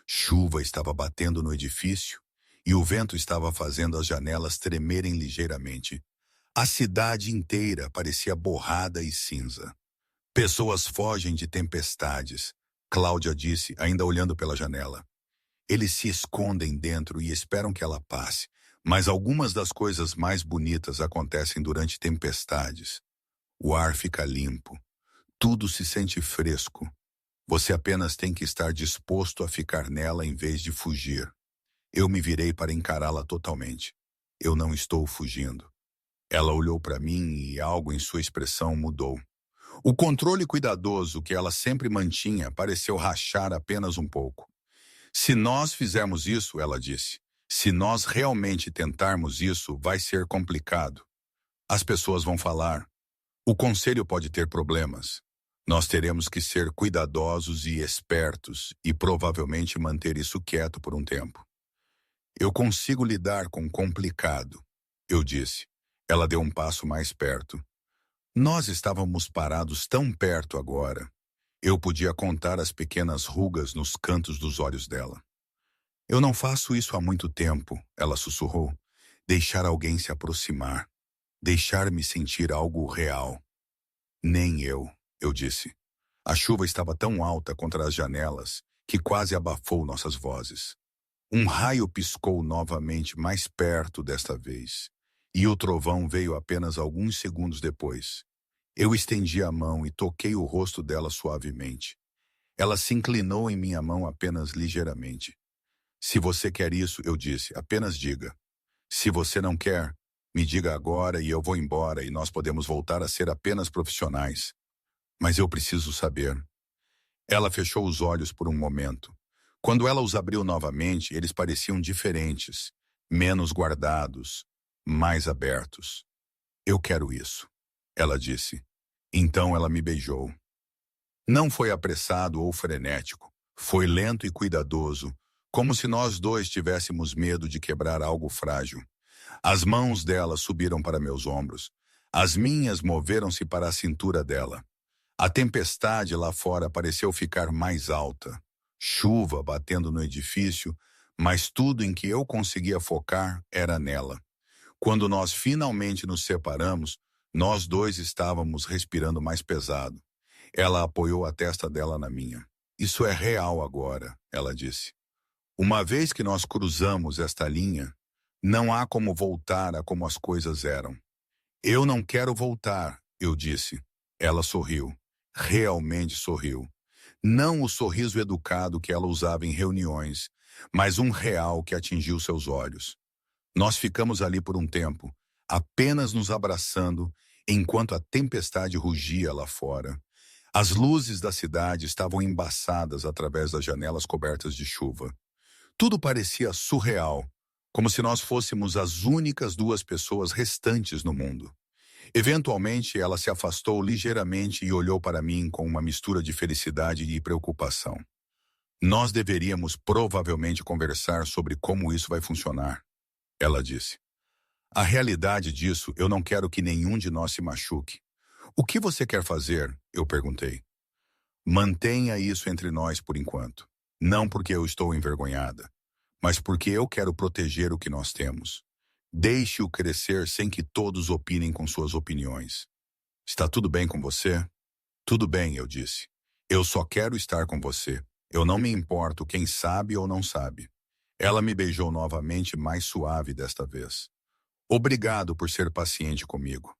Chuva estava batendo no edifício e o vento estava fazendo as janelas tremerem ligeiramente. A cidade inteira parecia borrada e cinza. Pessoas fogem de tempestades, Cláudia disse, ainda olhando pela janela. Eles se escondem dentro e esperam que ela passe, mas algumas das coisas mais bonitas acontecem durante tempestades. O ar fica limpo, tudo se sente fresco. Você apenas tem que estar disposto a ficar nela em vez de fugir. Eu me virei para encará-la totalmente. Eu não estou fugindo. Ela olhou para mim e algo em sua expressão mudou. O controle cuidadoso que ela sempre mantinha pareceu rachar apenas um pouco. Se nós fizermos isso, ela disse, se nós realmente tentarmos isso, vai ser complicado. As pessoas vão falar. O conselho pode ter problemas. Nós teremos que ser cuidadosos e espertos e provavelmente manter isso quieto por um tempo. Eu consigo lidar com complicado, eu disse. Ela deu um passo mais perto. Nós estávamos parados tão perto agora. Eu podia contar as pequenas rugas nos cantos dos olhos dela. Eu não faço isso há muito tempo, ela sussurrou. Deixar alguém se aproximar. Deixar-me sentir algo real. Nem eu disse. A chuva estava tão alta contra as janelas que quase abafou nossas vozes. Um raio piscou novamente mais perto desta vez, e o trovão veio apenas alguns segundos depois. Eu estendi a mão e toquei o rosto dela suavemente. Ela se inclinou em minha mão apenas ligeiramente. Se você quer isso, eu disse, apenas diga. Se você não quer, me diga agora e eu vou embora e nós podemos voltar a ser apenas profissionais. Mas eu preciso saber. Ela fechou os olhos por um momento. Quando ela os abriu novamente, eles pareciam diferentes, menos guardados, mais abertos. Eu quero isso, ela disse. Então ela me beijou. Não foi apressado ou frenético. Foi lento e cuidadoso, como se nós dois tivéssemos medo de quebrar algo frágil. As mãos dela subiram para meus ombros. As minhas moveram-se para a cintura dela. A tempestade lá fora pareceu ficar mais alta. Chuva batendo no edifício, mas tudo em que eu conseguia focar era nela. Quando nós finalmente nos separamos, nós dois estávamos respirando mais pesado. Ela apoiou a testa dela na minha. Isso é real agora, ela disse. Uma vez que nós cruzamos esta linha, não há como voltar a como as coisas eram. Eu não quero voltar, eu disse. Ela sorriu. Realmente sorriu. Não o sorriso educado que ela usava em reuniões, mas um real que atingiu seus olhos. Nós ficamos ali por um tempo, apenas nos abraçando, enquanto a tempestade rugia lá fora. As luzes da cidade estavam embaçadas através das janelas cobertas de chuva. Tudo parecia surreal, como se nós fôssemos as únicas duas pessoas restantes no mundo. Eventualmente, ela se afastou ligeiramente e olhou para mim com uma mistura de felicidade e preocupação. Nós deveríamos provavelmente conversar sobre como isso vai funcionar, ela disse. A realidade disso, eu não quero que nenhum de nós se machuque. O que você quer fazer? Eu perguntei. Mantenha isso entre nós por enquanto. Não porque eu estou envergonhada, mas porque eu quero proteger o que nós temos. Deixe-o crescer sem que todos opinem com suas opiniões. Está tudo bem com você? Tudo bem, eu disse. Eu só quero estar com você. Eu não me importo quem sabe ou não sabe. Ela me beijou novamente, mais suave desta vez. Obrigado por ser paciente comigo.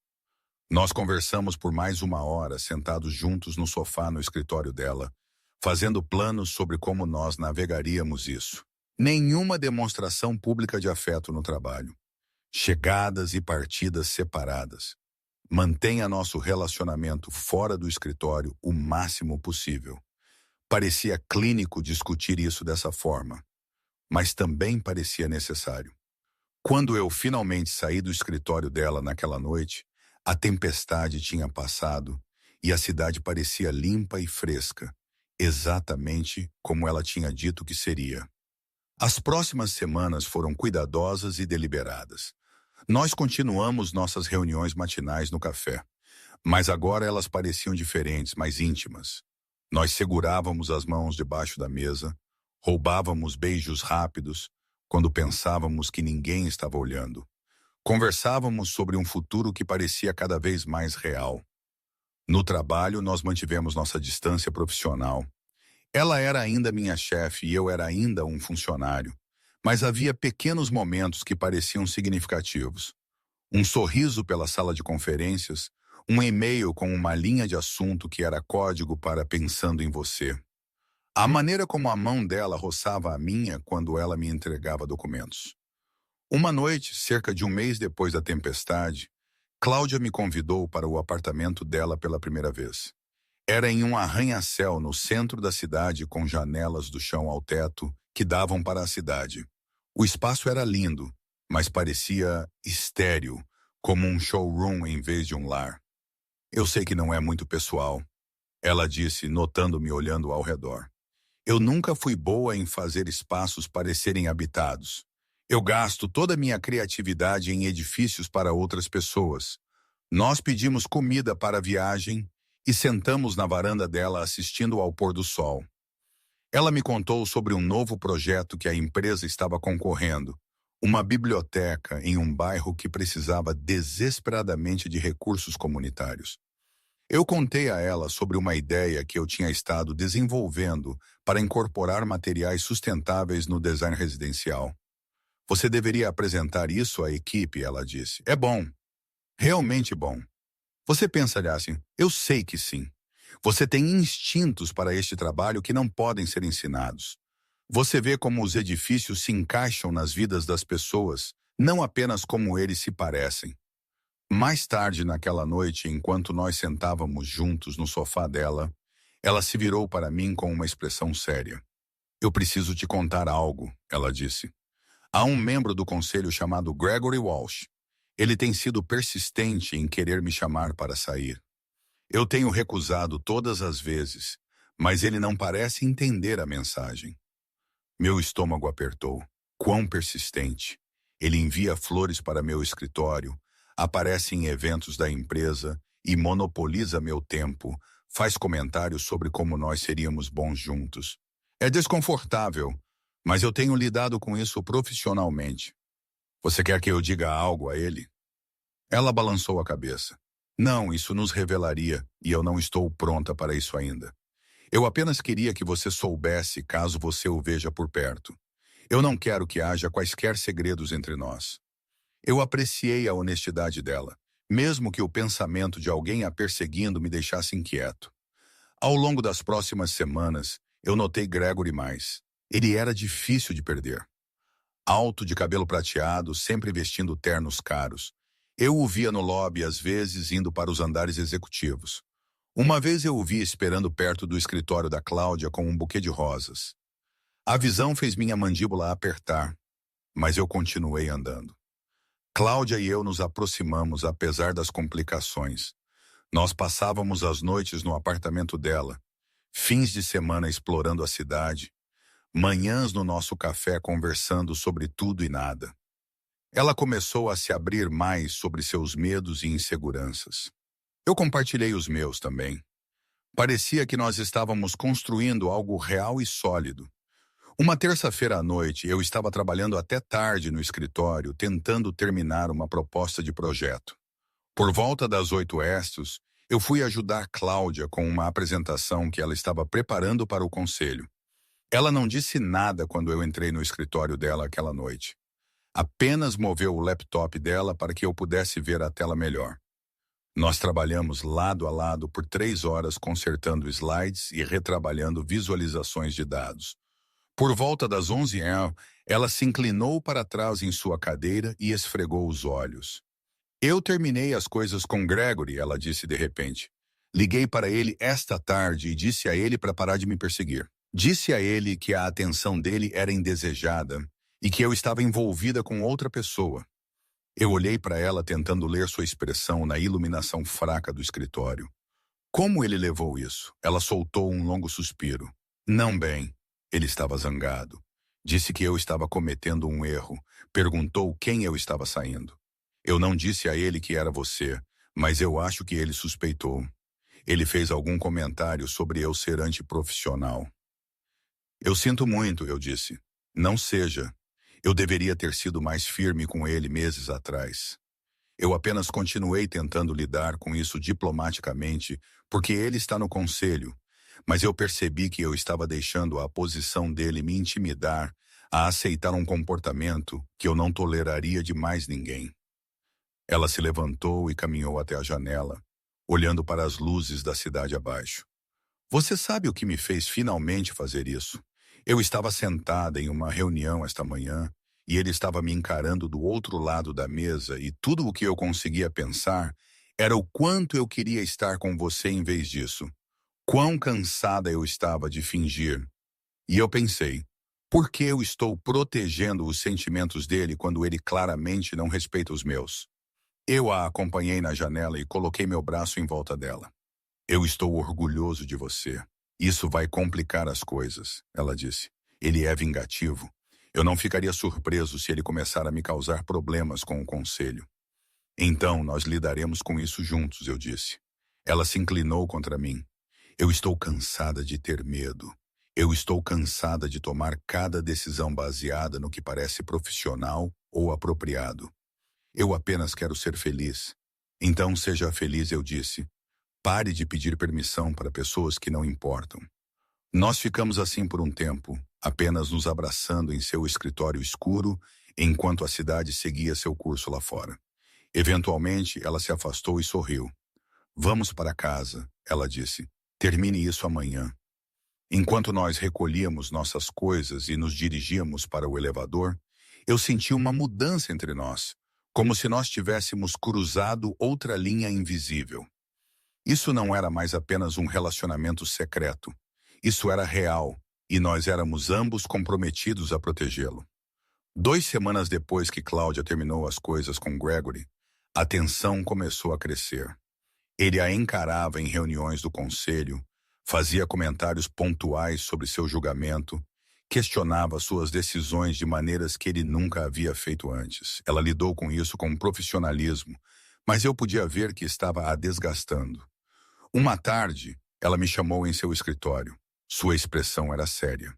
Nós conversamos por mais 1 hora, sentados juntos no sofá no escritório dela, fazendo planos sobre como nós navegaríamos isso. Nenhuma demonstração pública de afeto no trabalho. Chegadas e partidas separadas. Mantenha nosso relacionamento fora do escritório o máximo possível. Parecia clínico discutir isso dessa forma, mas também parecia necessário. Quando eu finalmente saí do escritório dela naquela noite, a tempestade tinha passado e a cidade parecia limpa e fresca, exatamente como ela tinha dito que seria. As próximas semanas foram cuidadosas e deliberadas. Nós continuamos nossas reuniões matinais no café, mas agora elas pareciam diferentes, mais íntimas. Nós segurávamos as mãos debaixo da mesa, roubávamos beijos rápidos quando pensávamos que ninguém estava olhando. Conversávamos sobre um futuro que parecia cada vez mais real. No trabalho, nós mantivemos nossa distância profissional. Ela era ainda minha chefe e eu era ainda um funcionário, mas havia pequenos momentos que pareciam significativos. Um sorriso pela sala de conferências, um e-mail com uma linha de assunto que era código para pensando em você. A maneira como a mão dela roçava a minha quando ela me entregava documentos. Uma noite, cerca de 1 mês depois da tempestade, Cláudia me convidou para o apartamento dela pela primeira vez. Era em um arranha-céu no centro da cidade com janelas do chão ao teto que davam para a cidade. O espaço era lindo, mas parecia estéril, como um showroom em vez de um lar. Eu sei que não é muito pessoal, ela disse, notando-me olhando ao redor. Eu nunca fui boa em fazer espaços parecerem habitados. Eu gasto toda a minha criatividade em edifícios para outras pessoas. Nós pedimos comida para a viagem e sentamos na varanda dela assistindo ao pôr do sol. Ela me contou sobre um novo projeto que a empresa estava concorrendo, uma biblioteca em um bairro que precisava desesperadamente de recursos comunitários. Eu contei a ela sobre uma ideia que eu tinha estado desenvolvendo para incorporar materiais sustentáveis no design residencial. Você deveria apresentar isso à equipe, ela disse. É bom. Realmente bom. Você pensaria assim, eu sei que sim. Você tem instintos para este trabalho que não podem ser ensinados. Você vê como os edifícios se encaixam nas vidas das pessoas, não apenas como eles se parecem. Mais tarde naquela noite, enquanto nós sentávamos juntos no sofá dela, ela se virou para mim com uma expressão séria. Eu preciso te contar algo, ela disse. Há um membro do conselho chamado Gregory Walsh. Ele tem sido persistente em querer me chamar para sair. Eu tenho recusado todas as vezes, mas ele não parece entender a mensagem. Meu estômago apertou. Quão persistente. Ele envia flores para meu escritório, aparece em eventos da empresa e monopoliza meu tempo, faz comentários sobre como nós seríamos bons juntos. É desconfortável, mas eu tenho lidado com isso profissionalmente. Você quer que eu diga algo a ele? Ela balançou a cabeça. Não, isso nos revelaria, e eu não estou pronta para isso ainda. Eu apenas queria que você soubesse caso você o veja por perto. Eu não quero que haja quaisquer segredos entre nós. Eu apreciei a honestidade dela, mesmo que o pensamento de alguém a perseguindo me deixasse inquieto. Ao longo das próximas semanas, eu notei Gregory mais. Ele era difícil de perder. Alto, de cabelo prateado, sempre vestindo ternos caros. Eu o via no lobby, às vezes, indo para os andares executivos. Uma vez eu o vi esperando perto do escritório da Cláudia com um buquê de rosas. A visão fez minha mandíbula apertar, mas eu continuei andando. Cláudia e eu nos aproximamos apesar das complicações. Nós passávamos as noites no apartamento dela, fins de semana explorando a cidade, manhãs no nosso café conversando sobre tudo e nada. Ela começou a se abrir mais sobre seus medos e inseguranças. Eu compartilhei os meus também. Parecia que nós estávamos construindo algo real e sólido. Uma terça-feira à noite, eu estava trabalhando até tarde no escritório, tentando terminar uma proposta de projeto. Por volta das 8 estos, eu fui ajudar Cláudia com uma apresentação que ela estava preparando para o conselho. Ela não disse nada quando eu entrei no escritório dela aquela noite. Apenas moveu o laptop dela para que eu pudesse ver a tela melhor. Nós trabalhamos lado a lado por 3 horas consertando slides e retrabalhando visualizações de dados. Por volta das 11 ela se inclinou para trás em sua cadeira e esfregou os olhos. Eu terminei as coisas com Gregory, ela disse de repente. Liguei para ele esta tarde e disse a ele para parar de me perseguir. Disse a ele que a atenção dele era indesejada e que eu estava envolvida com outra pessoa. Eu olhei para ela tentando ler sua expressão na iluminação fraca do escritório. Como ele levou isso? Ela soltou um longo suspiro. Não bem. Ele estava zangado. Disse que eu estava cometendo um erro. Perguntou quem eu estava saindo. Eu não disse a ele que era você, mas eu acho que ele suspeitou. Ele fez algum comentário sobre eu ser antiprofissional. Eu sinto muito, eu disse. Não seja. Eu deveria ter sido mais firme com ele meses atrás. Eu apenas continuei tentando lidar com isso diplomaticamente, porque ele está no conselho, mas eu percebi que eu estava deixando a posição dele me intimidar a aceitar um comportamento que eu não toleraria de mais ninguém. Ela se levantou e caminhou até a janela, olhando para as luzes da cidade abaixo. Você sabe o que me fez finalmente fazer isso? Eu estava sentada em uma reunião esta manhã e ele estava me encarando do outro lado da mesa e tudo o que eu conseguia pensar era o quanto eu queria estar com você em vez disso. Quão cansada eu estava de fingir. E eu pensei, por que eu estou protegendo os sentimentos dele quando ele claramente não respeita os meus? Eu a acompanhei na janela e coloquei meu braço em volta dela. Eu estou orgulhoso de você. Isso vai complicar as coisas, ela disse. Ele é vingativo. Eu não ficaria surpreso se ele começar a me causar problemas com o conselho. Então, nós lidaremos com isso juntos, eu disse. Ela se inclinou contra mim. Eu estou cansada de ter medo. Eu estou cansada de tomar cada decisão baseada no que parece profissional ou apropriado. Eu apenas quero ser feliz. Então, seja feliz, eu disse. Pare de pedir permissão para pessoas que não importam. Nós ficamos assim por um tempo, apenas nos abraçando em seu escritório escuro, enquanto a cidade seguia seu curso lá fora. Eventualmente, ela se afastou e sorriu. Vamos para casa, ela disse. Termine isso amanhã. Enquanto nós recolhíamos nossas coisas e nos dirigíamos para o elevador, eu senti uma mudança entre nós, como se nós tivéssemos cruzado outra linha invisível. Isso não era mais apenas um relacionamento secreto. Isso era real, e nós éramos ambos comprometidos a protegê-lo. 2 semanas depois que Cláudia terminou as coisas com Gregory, a tensão começou a crescer. Ele a encarava em reuniões do conselho, Fazia comentários pontuais sobre seu julgamento, questionava suas decisões de maneiras que ele nunca havia feito antes. Ela lidou com isso com profissionalismo, mas eu podia ver que estava a desgastando. Uma tarde, ela me chamou em seu escritório. Sua expressão era séria.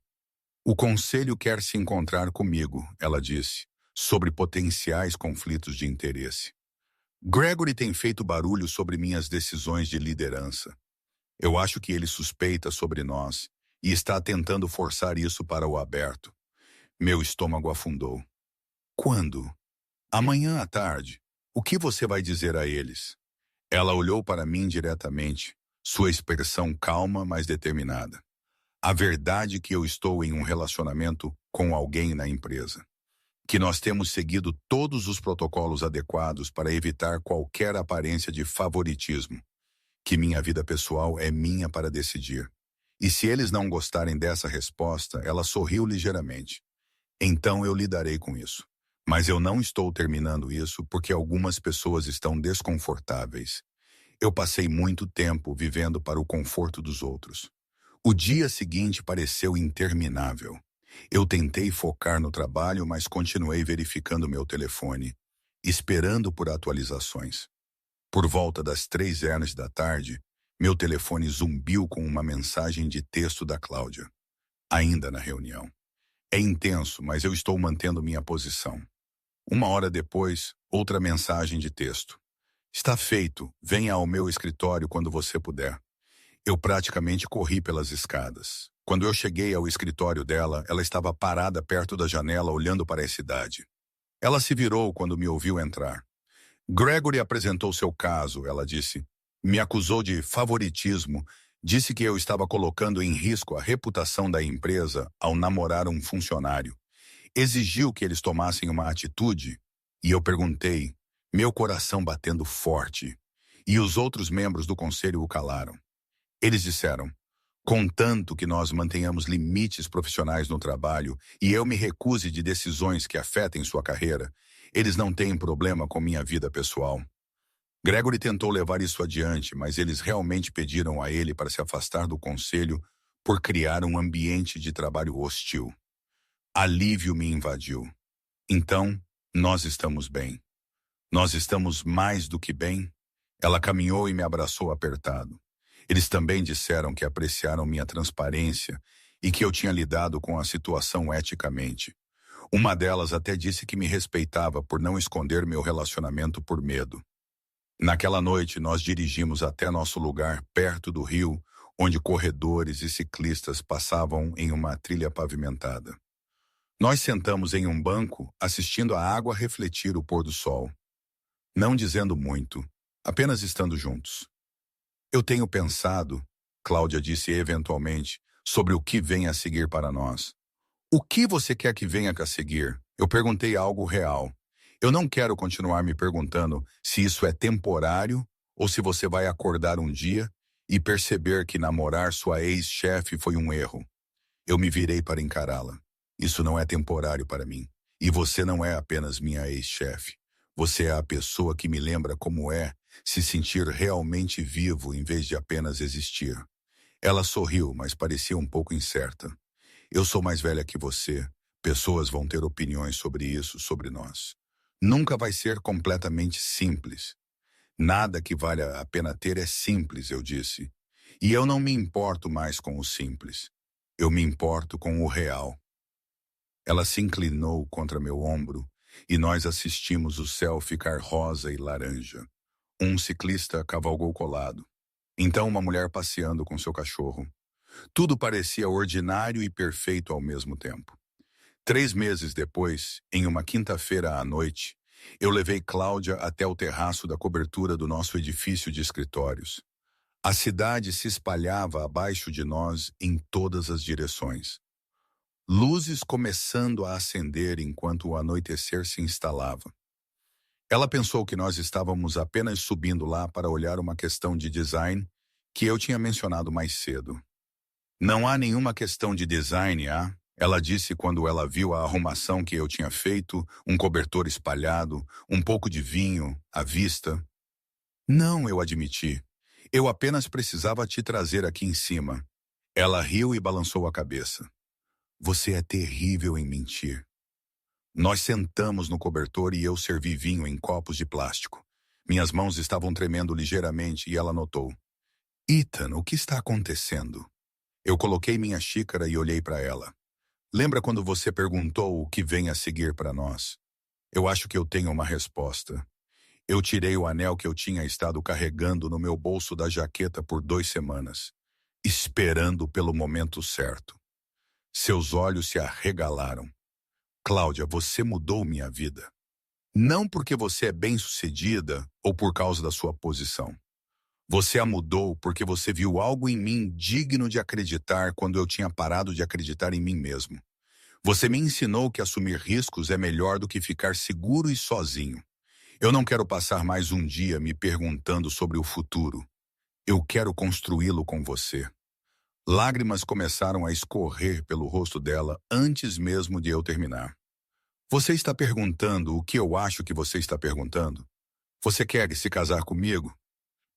O conselho quer se encontrar comigo, ela disse, sobre potenciais conflitos de interesse. Gregory tem feito barulho sobre minhas decisões de liderança. Eu acho que ele suspeita sobre nós e está tentando forçar isso para o aberto. Meu estômago afundou. Quando? Amanhã à tarde. O que você vai dizer a eles? Ela olhou para mim diretamente, sua expressão calma, mas determinada. A verdade é que eu estou em um relacionamento com alguém na empresa. Que nós temos seguido todos os protocolos adequados para evitar qualquer aparência de favoritismo. Que minha vida pessoal é minha para decidir. E se eles não gostarem dessa resposta, ela sorriu ligeiramente. Então eu lidarei com isso. Mas eu não estou terminando isso porque algumas pessoas estão desconfortáveis. Eu passei muito tempo vivendo para o conforto dos outros. O dia seguinte pareceu interminável. Eu tentei focar no trabalho, mas continuei verificando meu telefone, esperando por atualizações. Por volta das 3h da tarde, meu telefone zumbiu com uma mensagem de texto da Cláudia. Ainda na reunião. É intenso, mas eu estou mantendo minha posição. 1 hora depois, outra mensagem de texto. Está feito, venha ao meu escritório quando você puder. Eu praticamente corri pelas escadas. Quando eu cheguei ao escritório dela, ela estava parada perto da janela olhando para a cidade. Ela se virou quando me ouviu entrar. Gregory apresentou seu caso, ela disse. Me acusou de favoritismo, disse que eu estava colocando em risco a reputação da empresa ao namorar um funcionário. Exigiu que eles tomassem uma atitude, e eu perguntei, meu coração batendo forte. E os outros membros do conselho o calaram. Eles disseram, contanto que nós mantenhamos limites profissionais no trabalho e eu me recuse de decisões que afetem sua carreira, eles não têm problema com minha vida pessoal. Gregory tentou levar isso adiante, mas eles realmente pediram a ele para se afastar do conselho por criar um ambiente de trabalho hostil. Alívio me invadiu. Então, nós estamos bem. Nós estamos mais do que bem. Ela caminhou e me abraçou apertado. Eles também disseram que apreciaram minha transparência e que eu tinha lidado com a situação eticamente. Uma delas até disse que me respeitava por não esconder meu relacionamento por medo. Naquela noite, nós dirigimos até nosso lugar, perto do rio, onde corredores e ciclistas passavam em uma trilha pavimentada. Nós sentamos em um banco, assistindo a água refletir o pôr do sol. Não dizendo muito, apenas estando juntos. Eu tenho pensado, Cláudia disse eventualmente, sobre o que vem a seguir para nós. O que você quer que venha a seguir? Eu perguntei algo real. Eu não quero continuar me perguntando se isso é temporário ou se você vai acordar um dia e perceber que namorar sua ex-chefe foi um erro. Eu me virei para encará-la. Isso não é temporário para mim. E você não é apenas minha ex-chefe. Você é a pessoa que me lembra como é se sentir realmente vivo em vez de apenas existir. Ela sorriu, mas parecia um pouco incerta. Eu sou mais velha que você. Pessoas vão ter opiniões sobre isso, sobre nós. Nunca vai ser completamente simples. Nada que valha a pena ter é simples, eu disse. E eu não me importo mais com o simples. Eu me importo com o real. Ela se inclinou contra meu ombro e nós assistimos o céu ficar rosa e laranja. Um ciclista cavalgou colado. Então uma mulher passeando com seu cachorro. Tudo parecia ordinário e perfeito ao mesmo tempo. 3 meses depois, em uma quinta-feira à noite, eu levei Cláudia até o terraço da cobertura do nosso edifício de escritórios. A cidade se espalhava abaixo de nós em todas as direções. Luzes começando a acender enquanto o anoitecer se instalava. Ela pensou que nós estávamos apenas subindo lá para olhar uma questão de design que eu tinha mencionado mais cedo. Não há nenhuma questão de design, há? Ela disse quando ela viu a arrumação que eu tinha feito, um cobertor espalhado, um pouco de vinho, à vista. Não, eu admiti. Eu apenas precisava te trazer aqui em cima. Ela riu e balançou a cabeça. Você é terrível em mentir. Nós sentamos no cobertor e eu servi vinho em copos de plástico. Minhas mãos estavam tremendo ligeiramente e ela notou. Ethan, o que está acontecendo? Eu coloquei minha xícara e olhei para ela. Lembra quando você perguntou o que vem a seguir para nós? Eu acho que eu tenho uma resposta. Eu tirei o anel que eu tinha estado carregando no meu bolso da jaqueta por 2 semanas, esperando pelo momento certo. Seus olhos se arregalaram. Cláudia, você mudou minha vida. Não porque você é bem-sucedida ou por causa da sua posição. Você a mudou porque você viu algo em mim digno de acreditar quando eu tinha parado de acreditar em mim mesmo. Você me ensinou que assumir riscos é melhor do que ficar seguro e sozinho. Eu não quero passar mais um dia me perguntando sobre o futuro. Eu quero construí-lo com você. Lágrimas começaram a escorrer pelo rosto dela antes mesmo de eu terminar. Você está perguntando o que eu acho que você está perguntando? Você quer se casar comigo?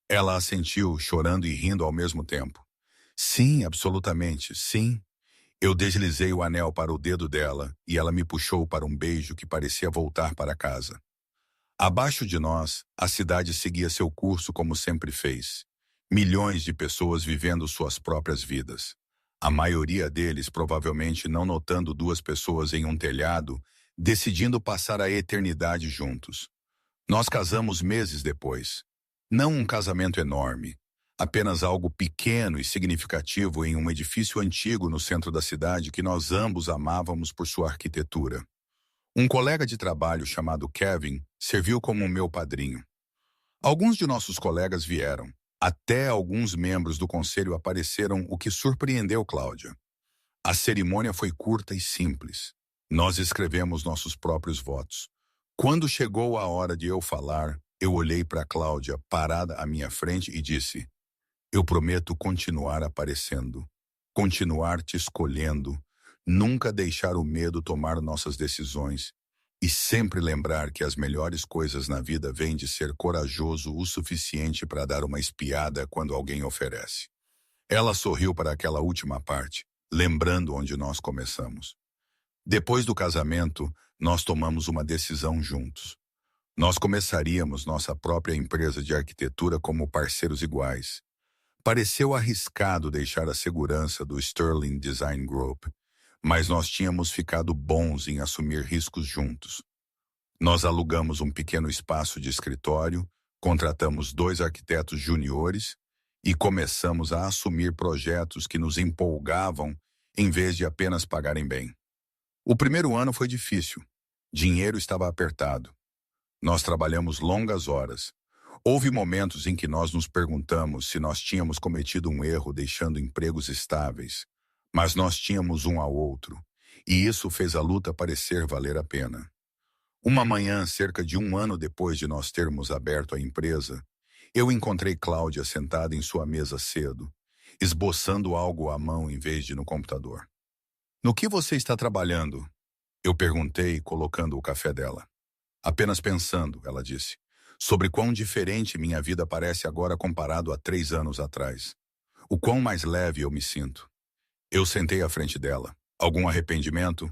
Ela assentiu, chorando e rindo ao mesmo tempo. Sim, absolutamente, sim. Eu deslizei o anel para o dedo dela e ela me puxou para um beijo que parecia voltar para casa. Abaixo de nós, a cidade seguia seu curso como sempre fez. Milhões de pessoas vivendo suas próprias vidas. A maioria deles provavelmente não notando 2 pessoas em um telhado, decidindo passar a eternidade juntos. Nós casamos meses depois. Não um casamento enorme, apenas algo pequeno e significativo em um edifício antigo no centro da cidade que nós ambos amávamos por sua arquitetura. Um colega de trabalho chamado Kevin serviu como meu padrinho. Alguns de nossos colegas vieram. Até alguns membros do conselho apareceram, o que surpreendeu Cláudia. A cerimônia foi curta e simples. Nós escrevemos nossos próprios votos. Quando chegou a hora de eu falar, eu olhei para Cláudia, parada à minha frente, e disse: eu prometo continuar aparecendo, continuar te escolhendo, nunca deixar o medo tomar nossas decisões e sempre lembrar que as melhores coisas na vida vêm de ser corajoso o suficiente para dar uma espiada quando alguém oferece. Ela sorriu para aquela última parte, lembrando onde nós começamos. Depois do casamento, nós tomamos uma decisão juntos. Nós começaríamos nossa própria empresa de arquitetura como parceiros iguais. Pareceu arriscado deixar a segurança do Sterling Design Group, mas nós tínhamos ficado bons em assumir riscos juntos. Nós alugamos um pequeno espaço de escritório, contratamos 2 arquitetos juniores e começamos a assumir projetos que nos empolgavam em vez de apenas pagarem bem. O primeiro ano foi difícil. Dinheiro estava apertado. Nós trabalhamos longas horas. Houve momentos em que nós nos perguntamos se nós tínhamos cometido um erro deixando empregos estáveis, mas nós tínhamos um ao outro, e isso fez a luta parecer valer a pena. Uma manhã, cerca de 1 ano depois de nós termos aberto a empresa, eu encontrei Cláudia sentada em sua mesa cedo, esboçando algo à mão em vez de no computador. No que você está trabalhando? Eu perguntei, colocando o café dela. Apenas pensando, ela disse, sobre quão diferente minha vida parece agora comparado a 3 anos atrás. O quão mais leve eu me sinto. Eu sentei à frente dela. Algum arrependimento?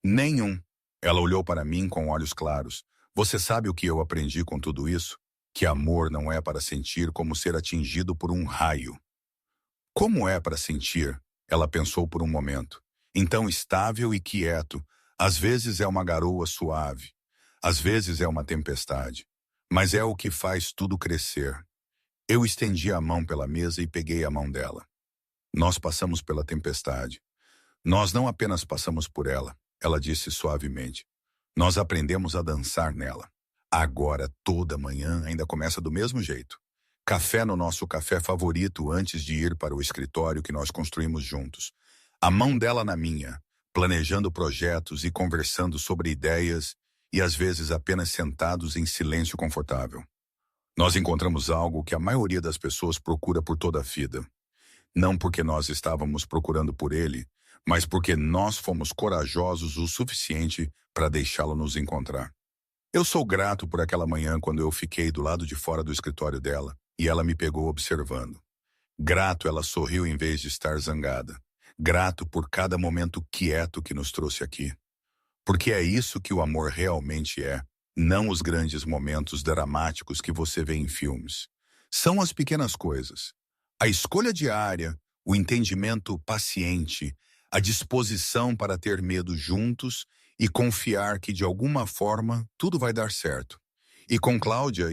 Nenhum. Ela olhou para mim com olhos claros. Você sabe o que eu aprendi com tudo isso? Que amor não é para sentir como ser atingido por um raio. Como é para sentir? Ela pensou por um momento. Então estável e quieto. Às vezes é uma garoa suave. Às vezes é uma tempestade. Mas é o que faz tudo crescer. Eu estendi a mão pela mesa e peguei a mão dela. Nós passamos pela tempestade. Nós não apenas passamos por ela, ela disse suavemente. Nós aprendemos a dançar nela. Agora, toda manhã, ainda começa do mesmo jeito. Café no nosso café favorito antes de ir para o escritório que nós construímos juntos. A mão dela na minha, planejando projetos e conversando sobre ideias e às vezes apenas sentados em silêncio confortável. Nós encontramos algo que a maioria das pessoas procura por toda a vida. Não porque nós estávamos procurando por ele, mas porque nós fomos corajosos o suficiente para deixá-lo nos encontrar. Eu sou grato por aquela manhã quando eu fiquei do lado de fora do escritório dela, e ela me pegou observando. Grato, ela sorriu em vez de estar zangada. Grato por cada momento quieto que nos trouxe aqui. Porque é isso que o amor realmente é, não os grandes momentos dramáticos que você vê em filmes. São as pequenas coisas. A escolha diária, o entendimento paciente, a disposição para ter medo juntos e confiar que de alguma forma tudo vai dar certo. E com Cláudia, isso